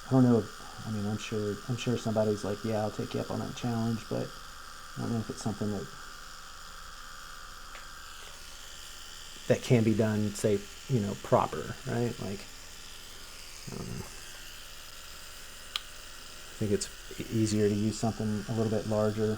I don't know I'm sure somebody's like, yeah, I'll take you up on that challenge, but I don't know if it's something that can be done, say, proper, right? Like, I don't know. I think it's easier to use something a little bit larger.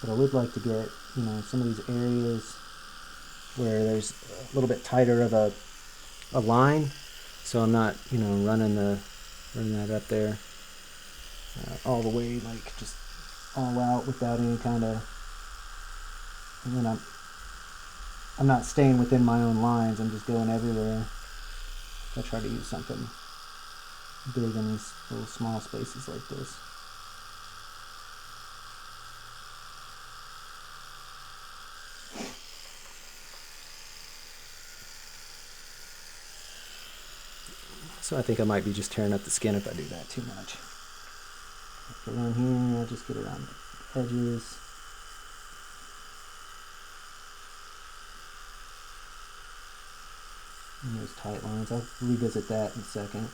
But I would like to get, some of these areas where there's a little bit tighter of a line, so I'm not, running that up there all the way, like just all out without any kind of, and then I'm not staying within my own lines. I'm just going everywhere. I try to use something big in these little small spaces like this. So I think I might be just tearing up the skin if I do that too much. Around here, I'll just get around the edges. And those tight lines. I'll revisit that in a second.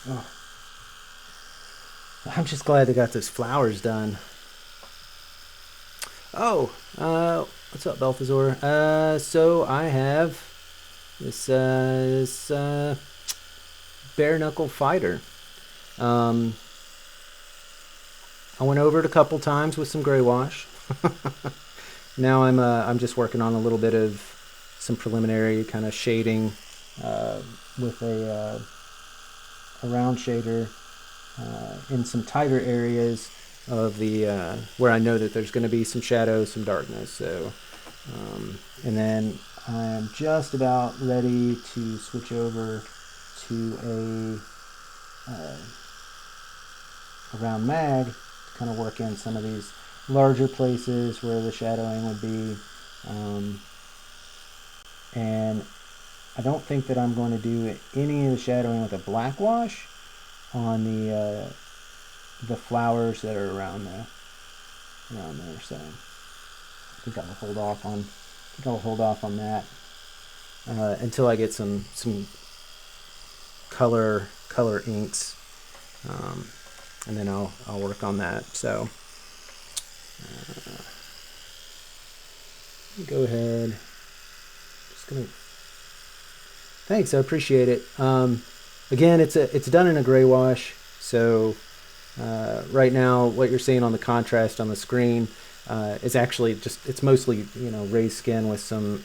Oh. I'm just glad they got those flowers done. Oh, what's up, Balthazar? So I have this bare knuckle fighter. I went over it a couple times with some gray wash. Now I'm just working on a little bit of some preliminary kind of shading with a round shader in some tighter areas of the where I know that there's going to be some shadows, some darkness. So, and then I'm just about ready to switch over to a round mag to kind of work in some of these larger places where the shadowing would be. And I don't think that I'm going to do any of the shadowing with a black wash on the flowers that are around there. So I think I'll hold off on that until I get some color inks, and then I'll work on that. So go ahead. Just gonna. Thanks, I appreciate it. Again, it's done in a gray wash, so right now what you're seeing on the contrast on the screen is actually it's mostly raised skin with some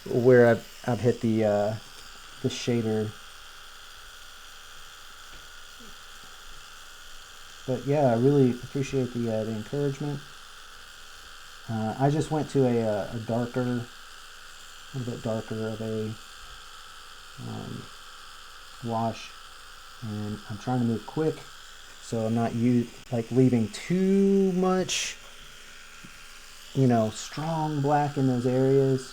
where I've hit the shader. But yeah, I really appreciate the encouragement. I just went to a little bit darker of a wash, and I'm trying to move quick, so I'm not leaving too much strong black in those areas,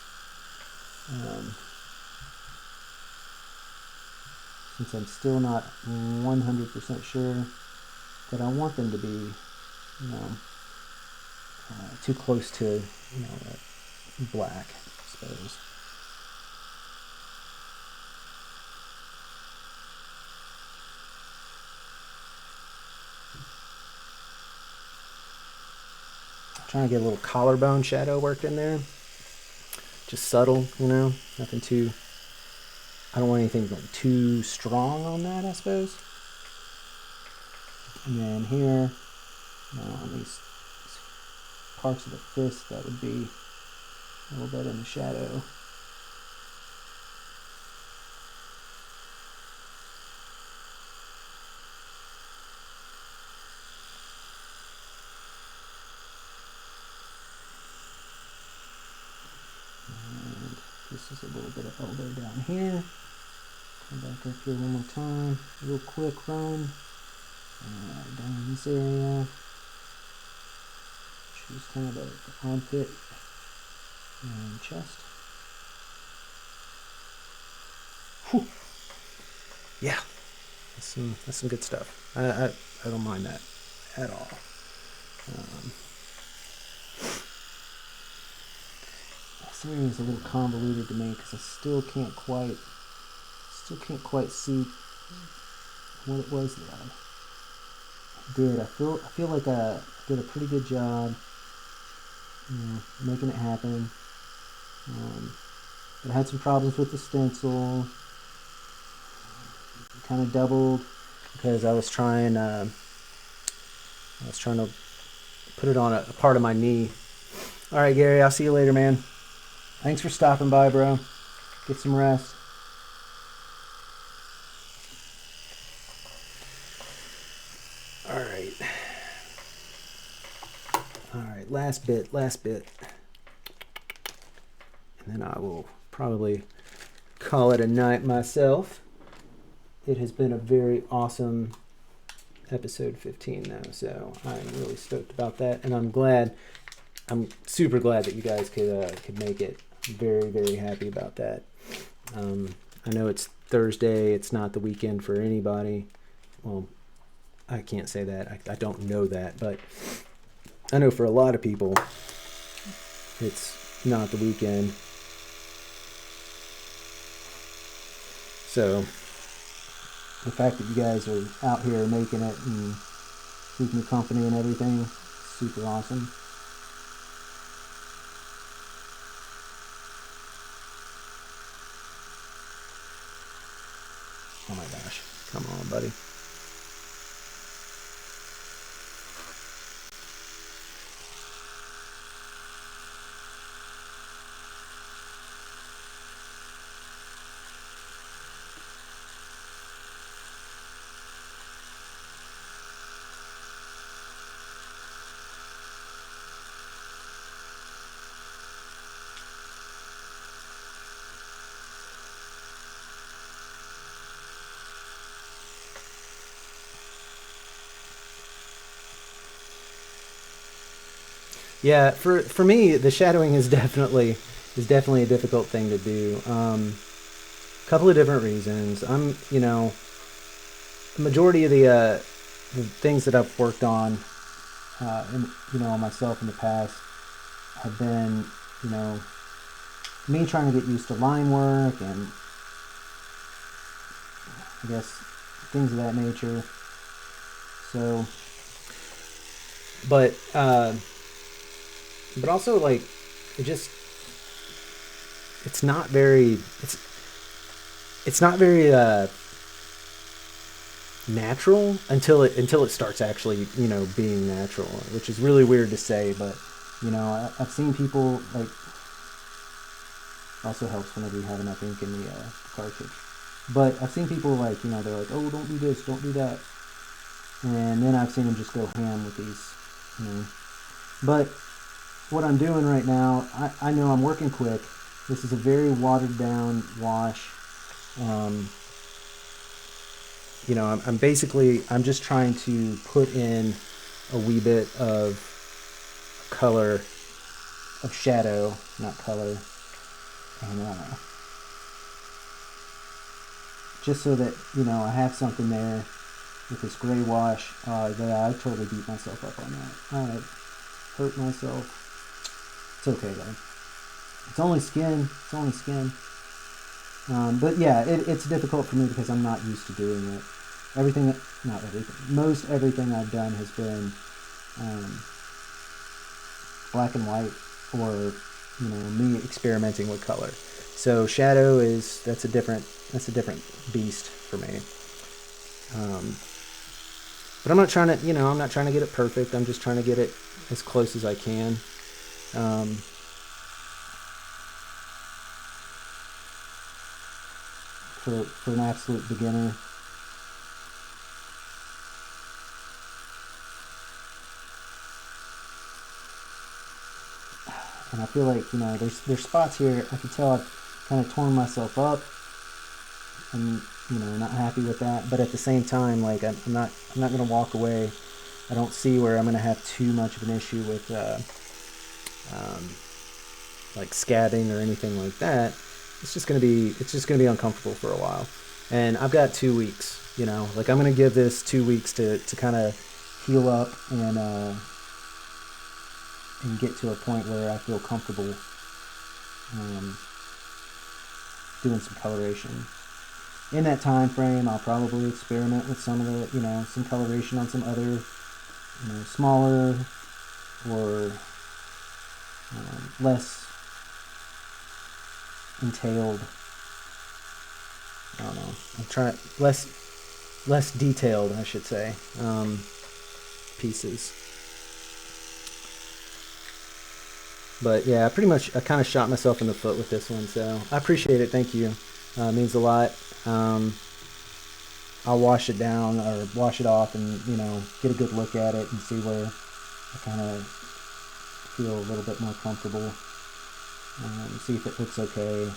since I'm still not 100% sure that I want them to be too close to black, I suppose. Trying to get a little collarbone shadow worked in there. Just subtle, nothing too, I don't want anything too strong on that, I suppose. And then here, on these parts of the fist, that would be a little bit in the shadow. And this is a little bit of elbow down here. Come back up here one more time. A real quick run. Down in this area. Choose kind of the armpit and chest. Whew. Yeah, that's some good stuff. I don't mind that at all. This area is a little convoluted to me because I still can't quite see what it was that I did. I feel like I did a pretty good job, making it happen. But I had some problems with the stencil. Kind of doubled because I was trying to put it on a part of my knee. All right, Gary, I'll see you later, man. Thanks for stopping by, bro. Get some rest. All right, last bit. And then I will probably call it a night myself. It has been a very awesome episode 15 though, so I'm really stoked about that, and I'm super glad that you guys could make it. I'm very, very happy about that. I know it's Thursday, it's not the weekend for anybody. Well, I can't say that. I don't know that, but I know for a lot of people it's not the weekend. So the fact that you guys are out here making it and keeping me company and everything, super awesome. Oh my gosh, come on, buddy. Yeah, for me, the shadowing is definitely a difficult thing to do. Couple of different reasons. The majority of the things that I've worked on, on myself in the past, have been, me trying to get used to line work and I guess things of that nature. So, but also like it's not very natural until it starts actually being natural, which is really weird to say, but I've seen people like, also helps whenever you have enough ink in the cartridge, but I've seen people like they're like, oh, don't do this, don't do that, and then I've seen them just go ham with these, but what I'm doing right now, I know I'm working quick. This is a very watered down wash. I'm just trying to put in a wee bit of color, of shadow, not color, and just so that I have something there with this gray wash. Yeah, I totally beat myself up on that. I hurt myself. It's okay though. It's only skin. But yeah, it's difficult for me because I'm not used to doing it. Most everything I've done has been black and white, or me experimenting with color. So shadow that's a different beast for me. But I'm not trying to get it perfect. I'm just trying to get it as close as I can. For an absolute beginner. And I feel like there's spots here I can tell I've kind of torn myself up, and not happy with that. But at the same time, like I'm not gonna walk away. I don't see where I'm gonna have too much of an issue with um, like scabbing or anything like that. It's just gonna be uncomfortable for a while. And I've got 2 weeks. Like I'm gonna give this 2 weeks to kind of heal up and get to a point where I feel comfortable doing some coloration. In that time frame, I'll probably experiment with some of the, some coloration on some other, smaller or less entailed. I don't know. I'm trying less detailed, I should say, pieces. But yeah, I kind of shot myself in the foot with this one, so I appreciate it. Thank you. It means a lot. I'll wash it down or wash it off and, get a good look at it and see where I kind of feel a little bit more comfortable. See if it looks okay.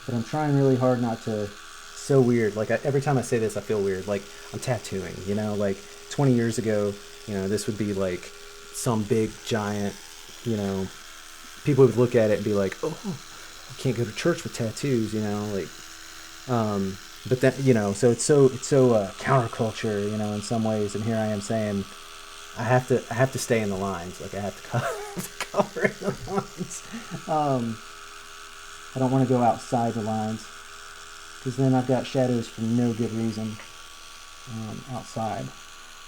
But I'm trying really hard not to. So weird. Like every time I say this, I feel weird. Like I'm tattooing. Like 20 years ago, this would be like some big giant. People would look at it and be like, "Oh, I can't go to church with tattoos." Like. But then so it's so counterculture. In some ways, and here I am saying, I have to stay in the lines. Like I have to color in the lines. I don't want to go outside the lines because then I've got shadows for no good reason outside.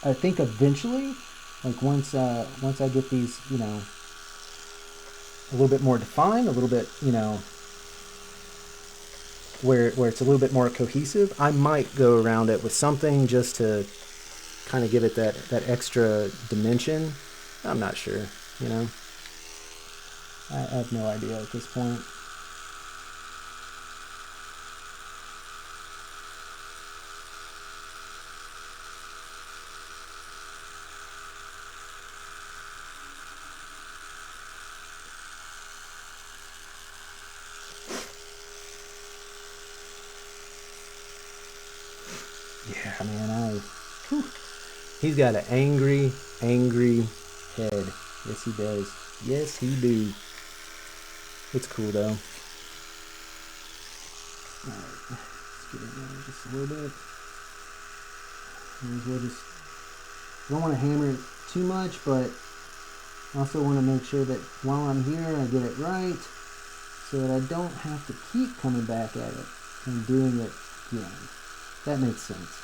I think eventually, like once I get these, a little bit more defined, a little bit, where it's a little bit more cohesive, I might go around it with something just to kind of give it that extra dimension. I'm not sure, I have no idea at this point. Yeah, man, he's got an angry head. Yes, he does. Yes, he do. It's cool, though. Alright, let's get in there just a little bit. We'll just, I don't want to hammer it too much, but I also want to make sure that while I'm here, I get it right, so that I don't have to keep coming back at it and doing it again. That makes sense.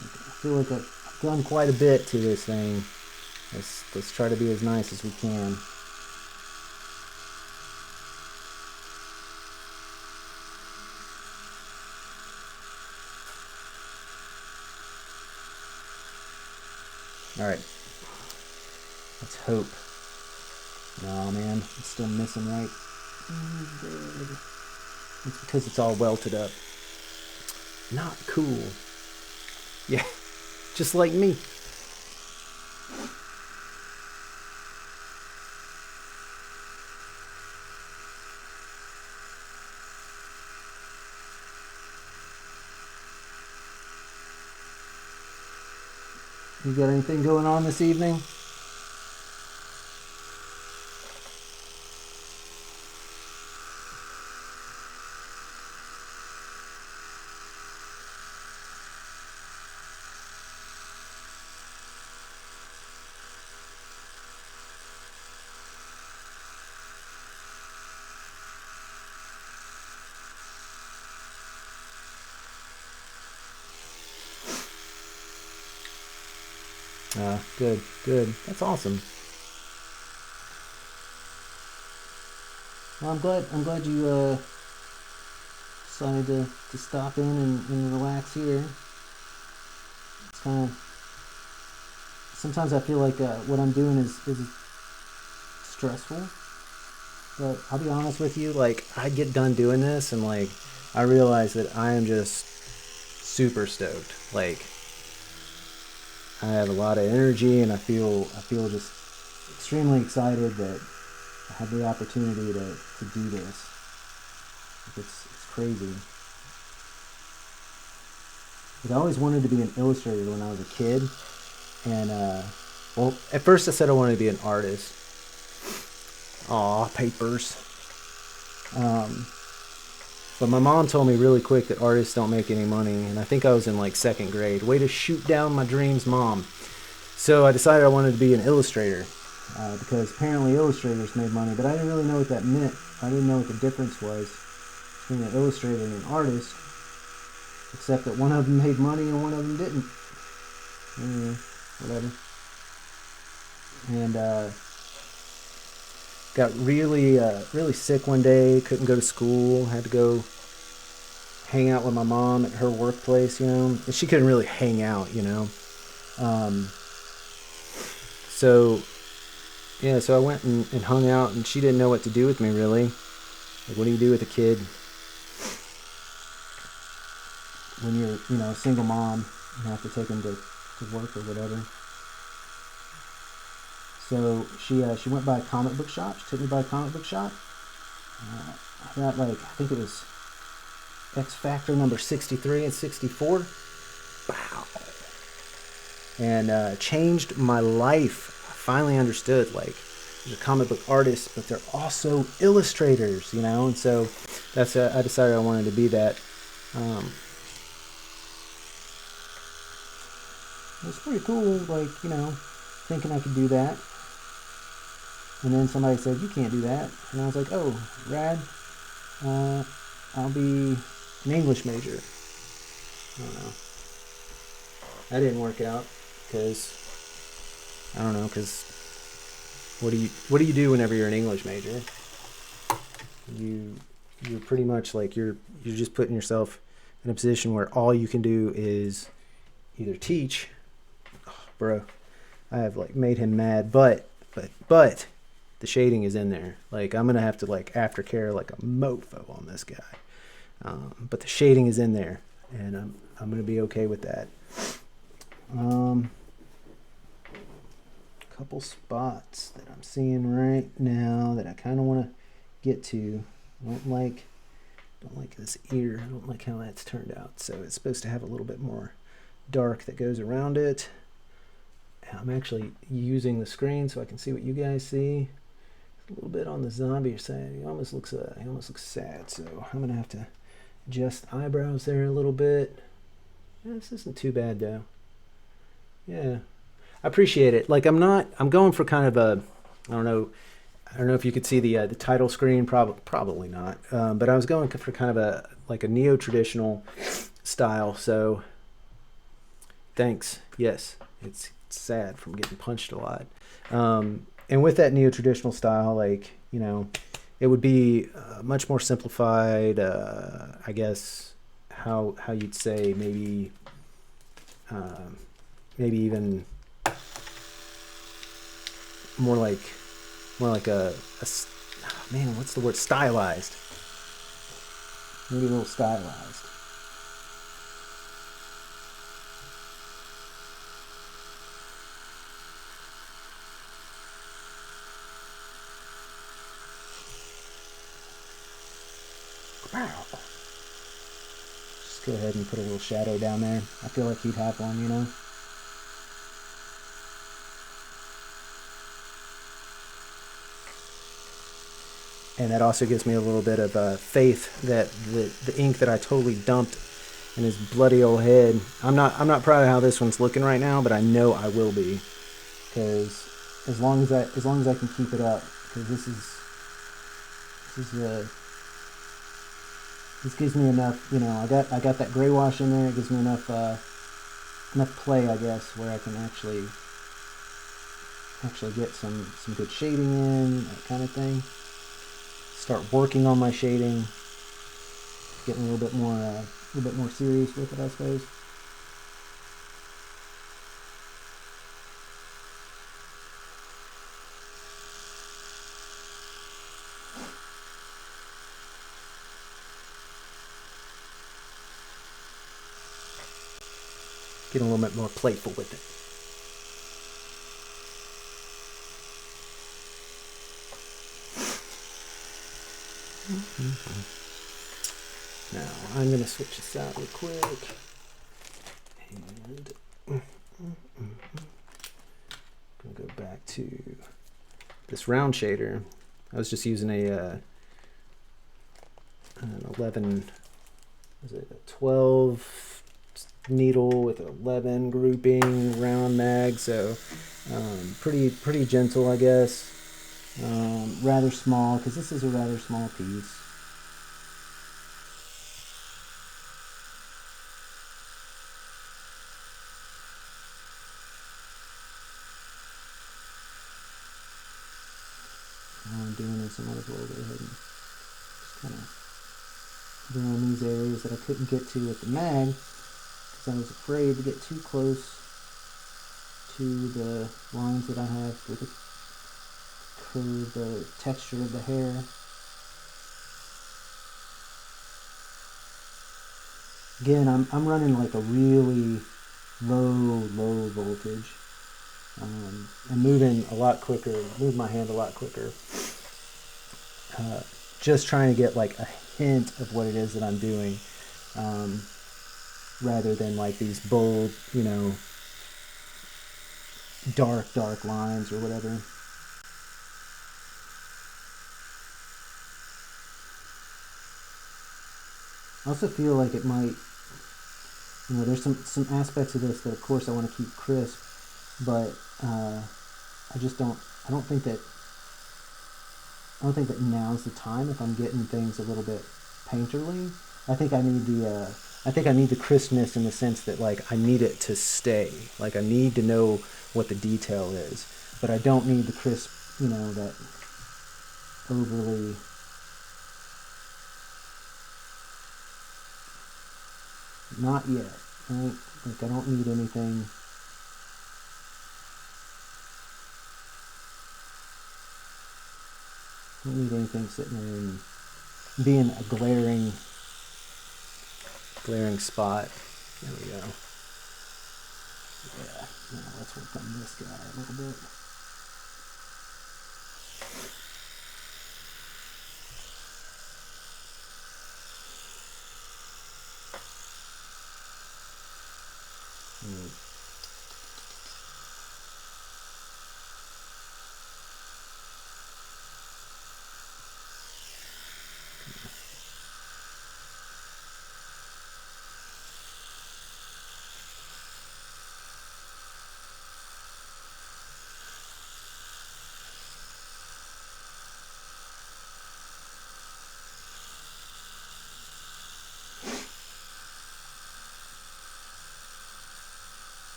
Okay, I feel like I've done quite a bit to this thing. Let's try to be as nice as we can. All right. Let's hope. No, man, it's still missing right. It's because it's all welted up. Not cool. Yeah, just like me. You got anything going on this evening? Good. That's awesome. Well, I'm glad you decided to stop in and relax here. It's kind of, sometimes I feel like what I'm doing is stressful. But I'll be honest with you, like I get done doing this and like I realize that I am just super stoked. Like I have a lot of energy and I feel just extremely excited that I had the opportunity to do this. It's crazy. But I always wanted to be an illustrator when I was a kid. And, well, at first I said I wanted to be an artist. Aw, papers. But my mom told me really quick that artists don't make any money. And I think I was in like 2nd grade. Way to shoot down my dreams, Mom. So I decided I wanted to be an illustrator. Because apparently illustrators made money. But I didn't really know what that meant. I didn't know what the difference was between an illustrator and an artist. Except that one of them made money and one of them didn't. Anyway, whatever. And got really sick one day. Couldn't go to school. Had to go hang out with my mom at her workplace, you know. And she couldn't really hang out, you know. So I went and hung out, and she didn't know what to do with me, really. Like, what do you do with a kid when you're, you know, a single mom and have to take him to work or whatever? So she went by a comic book shop. She took me by a comic book shop. I got I think it was X Factor number 63 and 64. Wow. And changed my life. I finally understood, like, they're comic book artists, but they're also illustrators, you know? And so that's I decided I wanted to be that. It was pretty cool, like, you know, thinking I could do that. And then somebody said, you can't do that. And I was like, oh, rad. I'll be an English major. I don't know. That didn't work out because, I don't know, because what do you do whenever you're an English major? You're pretty much like, you're just putting yourself in a position where all you can do is either teach. Oh, bro, I have like made him mad, but the shading is in there. Like, I'm gonna have to like aftercare like a mofo on this guy. But the shading is in there, and I'm gonna be okay with that. Couple spots that I'm seeing right now that I kind of want to get to. I don't like this ear. I don't like how that's turned out. So it's supposed to have a little bit more dark that goes around it. I'm actually using the screen so I can see what you guys see. A little bit on the zombie side. He almost looks sad. So I'm gonna have to adjust eyebrows there a little bit. Yeah, this isn't too bad though. Yeah, I appreciate it. Like, I'm going for kind of a, I don't know if you could see the title screen. Probably not. But I was going for kind of a neo-traditional style. So thanks. Yes, it's sad from getting punched a lot. And with that neo-traditional style, like, you know, it would be much more simplified. I guess how you'd say maybe even more like a man, what's the word? Stylized. Maybe a little stylized. Wow. Just go ahead and put a little shadow down there. I feel like he'd have one, you know? And that also gives me a little bit of faith that the ink that I totally dumped in his bloody old head. I'm not proud of how this one's looking right now, but I know I will be, because as long as I can keep it up, because this gives me enough. You know, I got that gray wash in there. It gives me enough play, I guess, where I can actually get some good shading in, that kind of thing. Start working on my shading, getting a little bit more serious with it, I suppose. Getting a little bit more playful with it. Now I'm going to switch this out real quick. And I'm going to go back to this round shader. I was just using an 11, was it a 12 needle with 11 grouping round mag, so pretty gentle, I guess. Rather small, because this is a rather small piece. While I'm doing this, I might as well go ahead and just kind of go on these areas that I couldn't get to with the mag, because I was afraid to get too close to the lines that I have with the curve, the texture of the hair. Again, I'm running like a really low voltage. And moving a lot quicker, move my hand a lot quicker. Just trying to get like a hint of what it is that I'm doing, rather than like these bold, you know, dark lines or whatever. I also feel like it might, you know, there's some aspects of this that of course I want to keep crisp, but I just I don't think that now's the time if I'm getting things a little bit painterly. I think I need the crispness in the sense that like I need it to stay. Like I need to know what the detail is, but I don't need the crisp, you know, that overly. Not yet, right? Like I don't need anything. I don't need anything sitting there and being a glaring spot. There we go. Yeah, now let's work on this guy a little bit.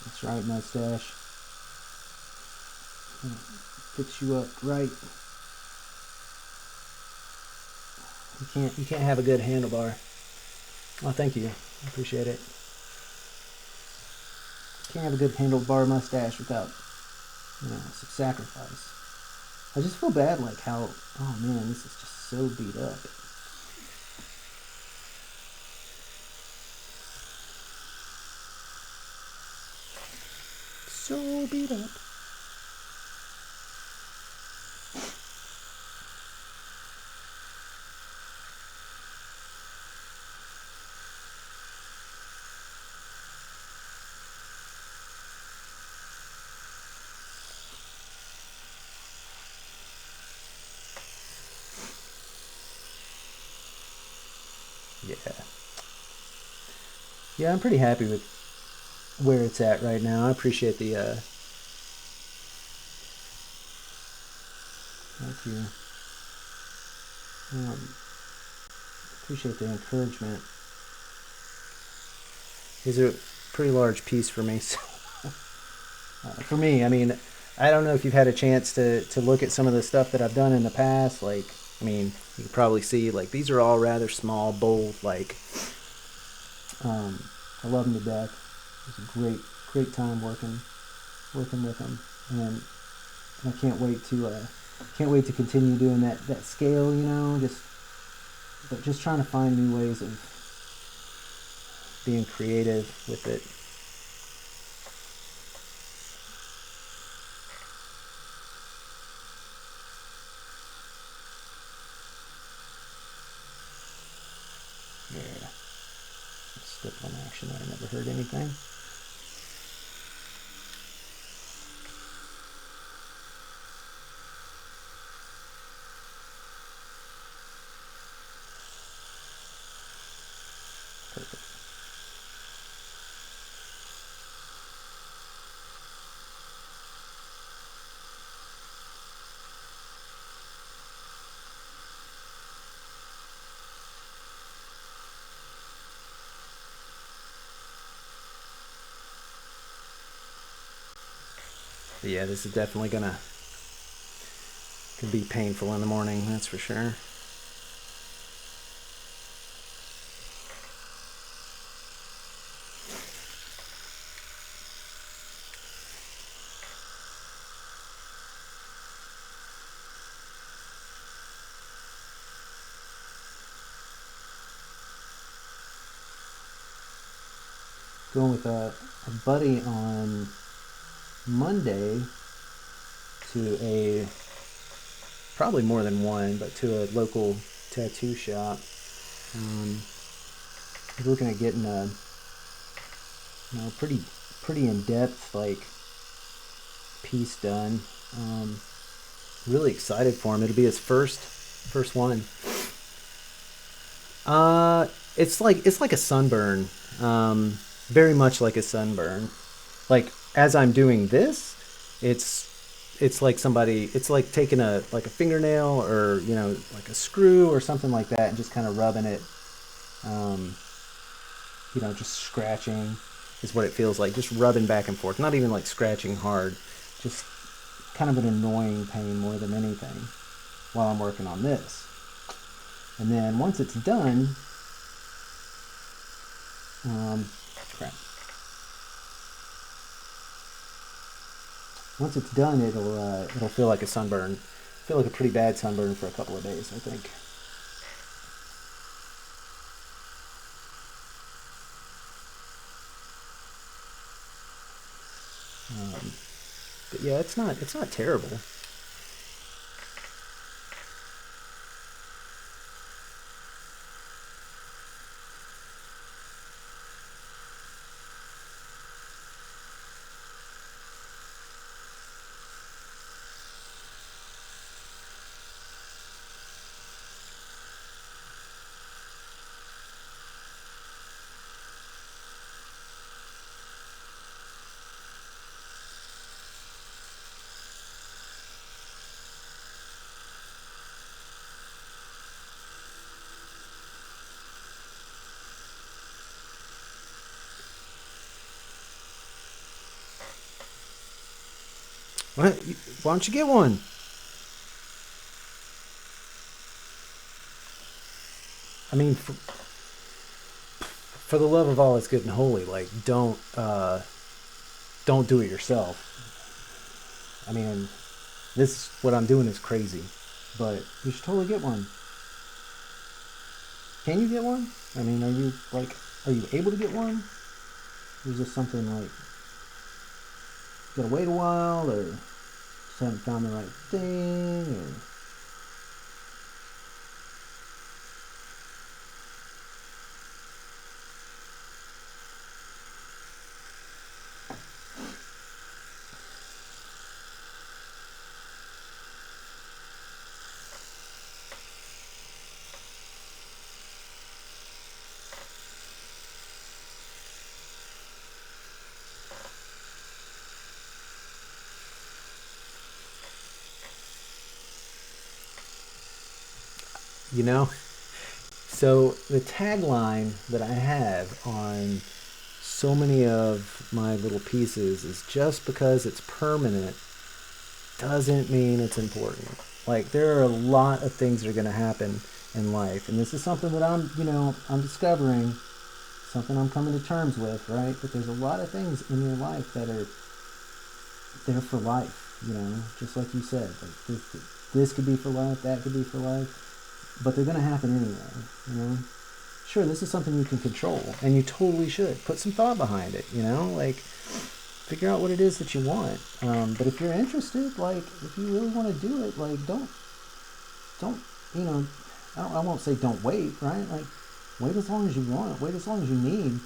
That's right, mustache. Fix you up right. You can't have a good handlebar. Oh, thank you. I appreciate it. Can't have a good handlebar mustache without, you know, some sacrifice. I just feel bad, like how, oh man, this is just so beat up. So beat up. Yeah, I'm pretty happy with where it's at right now. I appreciate the thank you. Appreciate the encouragement. These are a pretty large piece for me. So, for me, I mean, I don't know if you've had a chance to look at some of the stuff that I've done in the past. Like, I mean, you can probably see, like, these are all rather small, bold, like, I love them to death. It was a great time working with them, and I can't wait to continue doing that scale. You know, just trying to find new ways of being creative with it. Yeah. Slip on action. I never heard anything. Perfect. But yeah, this is definitely gonna be painful in the morning, that's for sure. Going with a buddy on Monday to a, probably more than one, but to a local tattoo shop. We're looking at getting a, pretty in-depth like piece done. Really excited for him. It'll be his first one. It's like a sunburn. Very much like a sunburn. Like as I'm doing this, it's like it's like taking a fingernail or like a screw or something like that and just kind of rubbing it. Just scratching is what it feels like. Just rubbing back and forth. Not even like scratching hard. Just kind of an annoying pain more than anything while I'm working on this. And then once it's done, crap. Once it's done, it'll feel like a sunburn. Feel like a pretty bad sunburn for a couple of days, I think. But yeah, it's not terrible. What? Why don't you get one? I mean, for the love of all that's good and holy, like don't do it yourself. I mean, what I'm doing is crazy, but you should totally get one. Can you get one? I mean, are you able to get one? Or is this something like you gotta wait a while, or just haven't found the right thing, or you know? So the tagline that I have on so many of my little pieces is just because it's permanent doesn't mean it's important. Like there are a lot of things that are going to happen in life, and this is something that I'm discovering, something I'm coming to terms with, right? But there's a lot of things in your life that are there for life, just like you said. Like this could be for life, that could be for life, but they're going to happen anyway, sure, this is something you can control, and you totally should. Put some thought behind it, you know? Like, figure out what it is that you want. But if you're interested, like, if you really want to do it, like, don't, you know, I won't say don't wait, right? Like, wait as long as you want, wait as long as you need.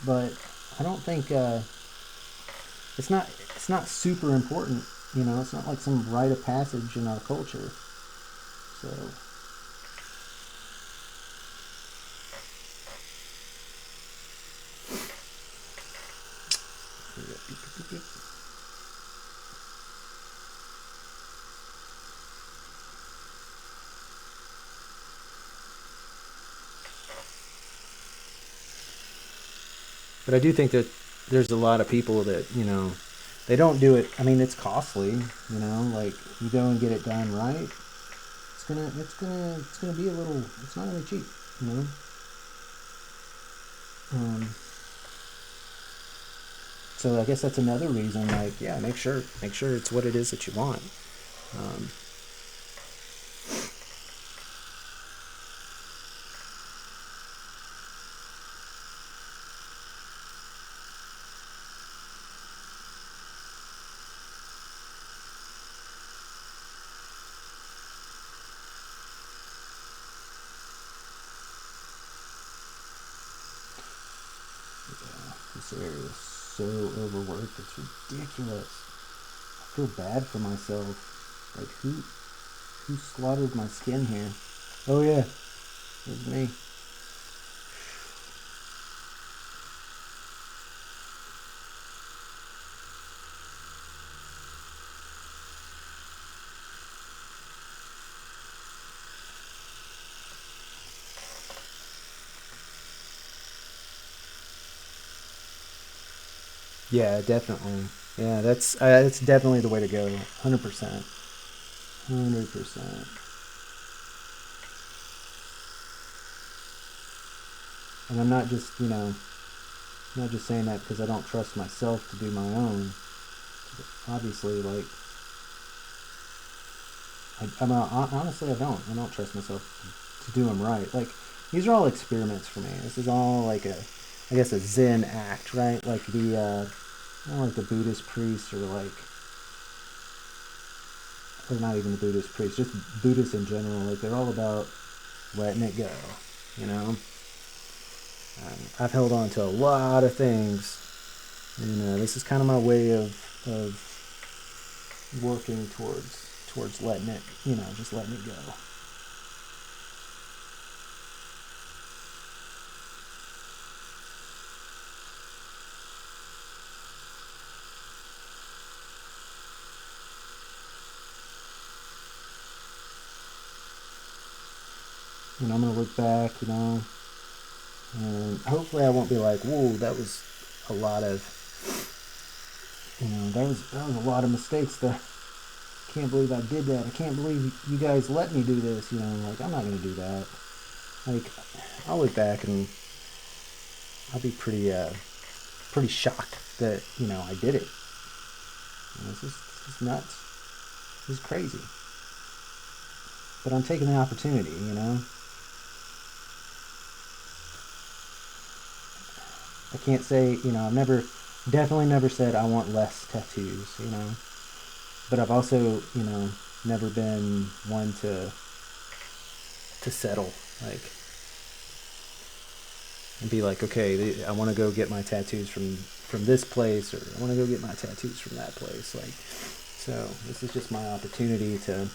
But I don't think it's not super important, you know. It's not like some rite of passage in our culture. So but I do think that there's a lot of people that, you know, they don't do it. I mean, it's costly, you know, like you go and get it done right. It's gonna be a little. It's not gonna be cheap, you know. Um, so I guess that's another reason. Like, yeah, make sure it's what it is that you want. Um, yeah, this area is so overworked. It's ridiculous. I feel bad for myself. Like, who slaughtered my skin here? Oh yeah, it was me. Yeah, definitely. Yeah, that's definitely the way to go. 100%. 100%. And I'm not just, you know, I'm not just saying that because I don't trust myself to do my own. Obviously, like, honestly, I don't. I don't trust myself to do them right. Like, these are all experiments for me. This is all like I guess, a Zen act, right? Like I don't like the Buddhist priests, or not even the Buddhist priests, just Buddhists in general. Like, they're all about letting it go, you know. I've held on to a lot of things, and this is kind of my way of working towards letting it, you know, just letting it go. You know, I'm gonna look back, you know, and hopefully I won't be like, whoa, that was a lot of, you know, that was a lot of mistakes there. Can't believe I did that. I can't believe you guys let me do this. You know, like, I'm not gonna do that. Like, I'll look back and I'll be pretty shocked that, you know, I did it. You know, this is nuts. This is crazy. But I'm taking the opportunity. You know, I can't say, you know, definitely never said I want less tattoos. You know, but I've also, you know, never been one to settle, like, and be like, okay, I want to go get my tattoos from this place, or I want to go get my tattoos from that place. Like, so this is just my opportunity to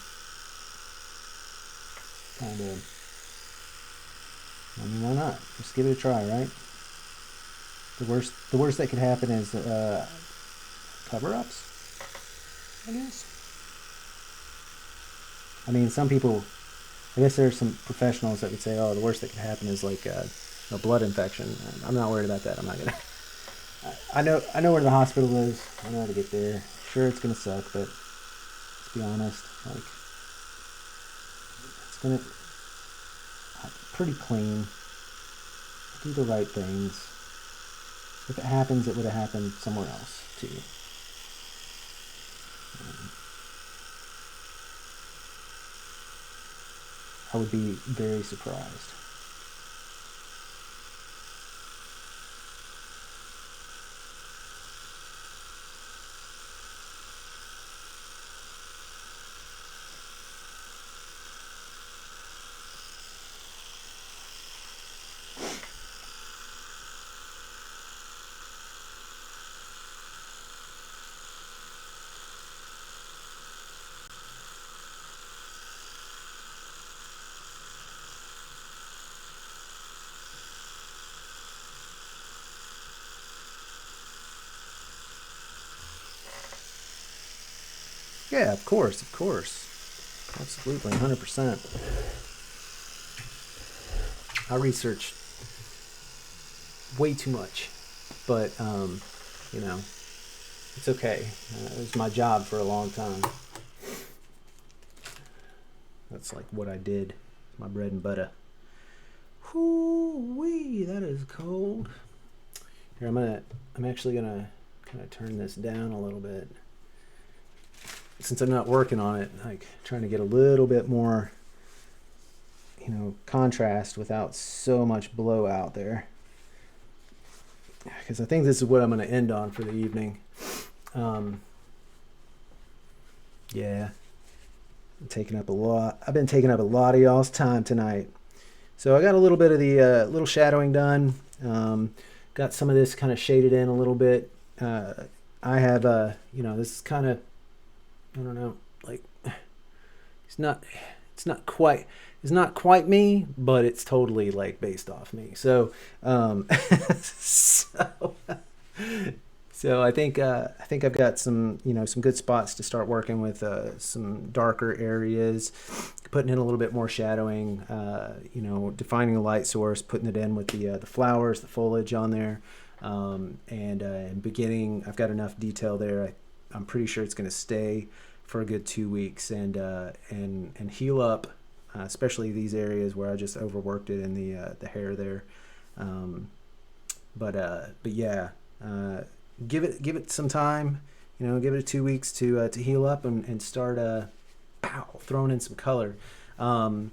kind of, I mean, why not? Just give it a try, right? The worst that could happen is cover-ups, I guess. I mean, some people, I guess there are some professionals that would say, oh, the worst that could happen is like a blood infection. I'm not worried about that. I'm not gonna. I know where the hospital is. I know how to get there. Sure, it's gonna suck, but let's be honest. Like, it's gonna pretty clean. Do the right things. If it happens, it would have happened somewhere else too. Um, I would be very surprised. Yeah, of course, of course. Absolutely, 100%. I research way too much, but you know, it's okay. It was my job for a long time. That's like what I did. My bread and butter. Whoo-wee, that is cold. Here, I'm actually gonna kind of turn this down a little bit. Since I'm not working on it, like trying to get a little bit more, contrast without so much blowout there. Because I think this is what I'm going to end on for the evening. Yeah, I've been taking up a lot of y'all's time tonight. So I got a little bit of the little shadowing done. Got some of this kind of shaded in a little bit. I have, this is kind of, I don't know, like it's not quite me, but it's totally like based off me. So, so I think I've got some good spots to start working with, some darker areas, putting in a little bit more shadowing, defining a light source, putting it in with the flowers, the foliage on there, and beginning. I've got enough detail there. I'm pretty sure it's going to stay for a good 2 weeks and heal up, especially these areas where I just overworked it in the hair there. But yeah, give it some time. Give it 2 weeks to heal up and start throwing in some color. And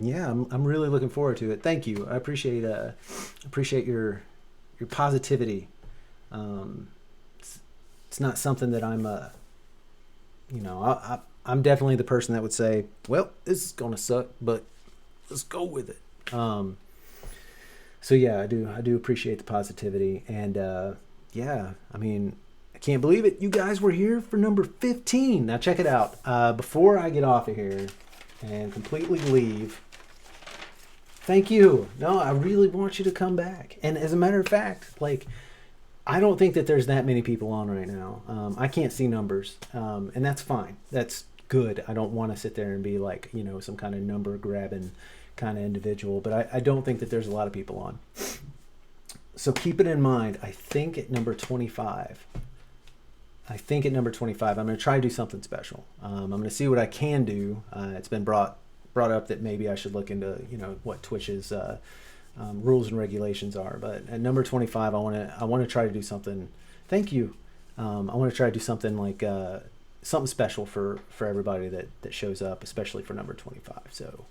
yeah, I'm really looking forward to it. Thank you. I appreciate your positivity. It's not something that I'm I'm definitely the person that would say, well, this is gonna suck, but let's go with it. So yeah, I do appreciate the positivity, and yeah, I mean, I can't believe it. You guys were here for number 15. Now check it out. Before I get off of here and completely leave, thank you. No, I really want you to come back. And as a matter of fact, like, I don't think that there's that many people on right now. I can't see numbers, and that's fine. That's good. I don't want to sit there and be like, some kind of number grabbing kind of individual, but I don't think that there's a lot of people on. So keep it in mind. I think at number 25, I'm going to try to do something special. I'm going to see what I can do. It's been brought up that maybe I should look into, what Twitch's rules and regulations are, but at number 25, I want to try to do something. Thank you. I want to try to do something like something special for everybody that shows up, especially for number 25. So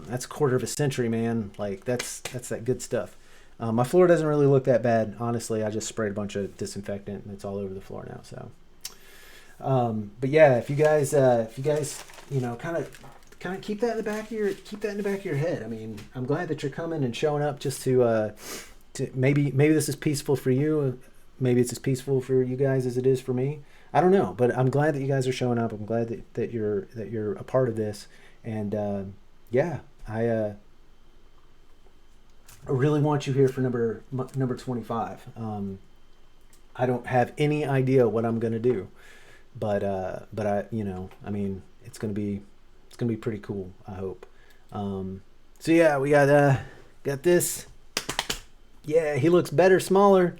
that's a quarter of a century, man. Like that's that good stuff. My floor doesn't really look that bad, honestly. I just sprayed a bunch of disinfectant and it's all over the floor now. So, but yeah, if you guys, kind of keep that in the back of your head. I mean, I'm glad that you're coming and showing up just to maybe this is peaceful for you. Maybe it's as peaceful for you guys as it is for me. I don't know, but I'm glad that you guys are showing up. I'm glad that you're a part of this. And yeah, I really want you here for number 25. I don't have any idea what I'm gonna do, but I I mean, it's gonna be pretty cool, I hope. So yeah, we got this. Yeah, he looks better smaller.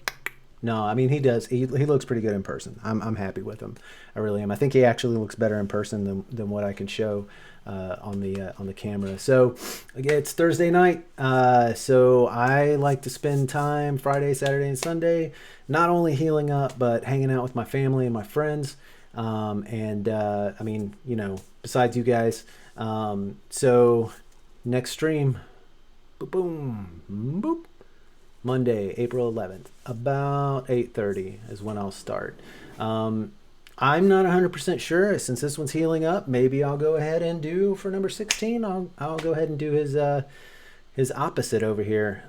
No, I mean, he does. He looks pretty good in person. I'm happy with him. I really am. I think he actually looks better in person than what I can show on the camera. So again, it's Thursday night. So I like to spend time Friday, Saturday, and Sunday not only healing up but hanging out with my family and my friends. I mean, besides you guys. So next stream, boom, boop, Monday, April 11th, about 8:30 is when I'll start. I'm not 100% sure since this one's healing up. Maybe I'll go ahead and do for number 16. I'll go ahead and do his opposite over here.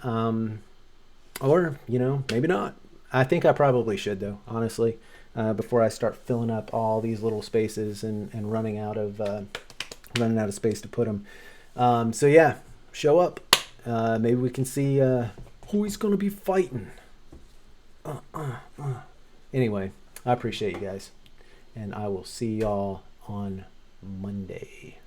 Or maybe not. I think I probably should though, honestly, before I start filling up all these little spaces and running out of space to put them. So yeah, show up. Maybe we can see who he's gonna be fighting. Anyway, I appreciate you guys, and I will see y'all on Monday.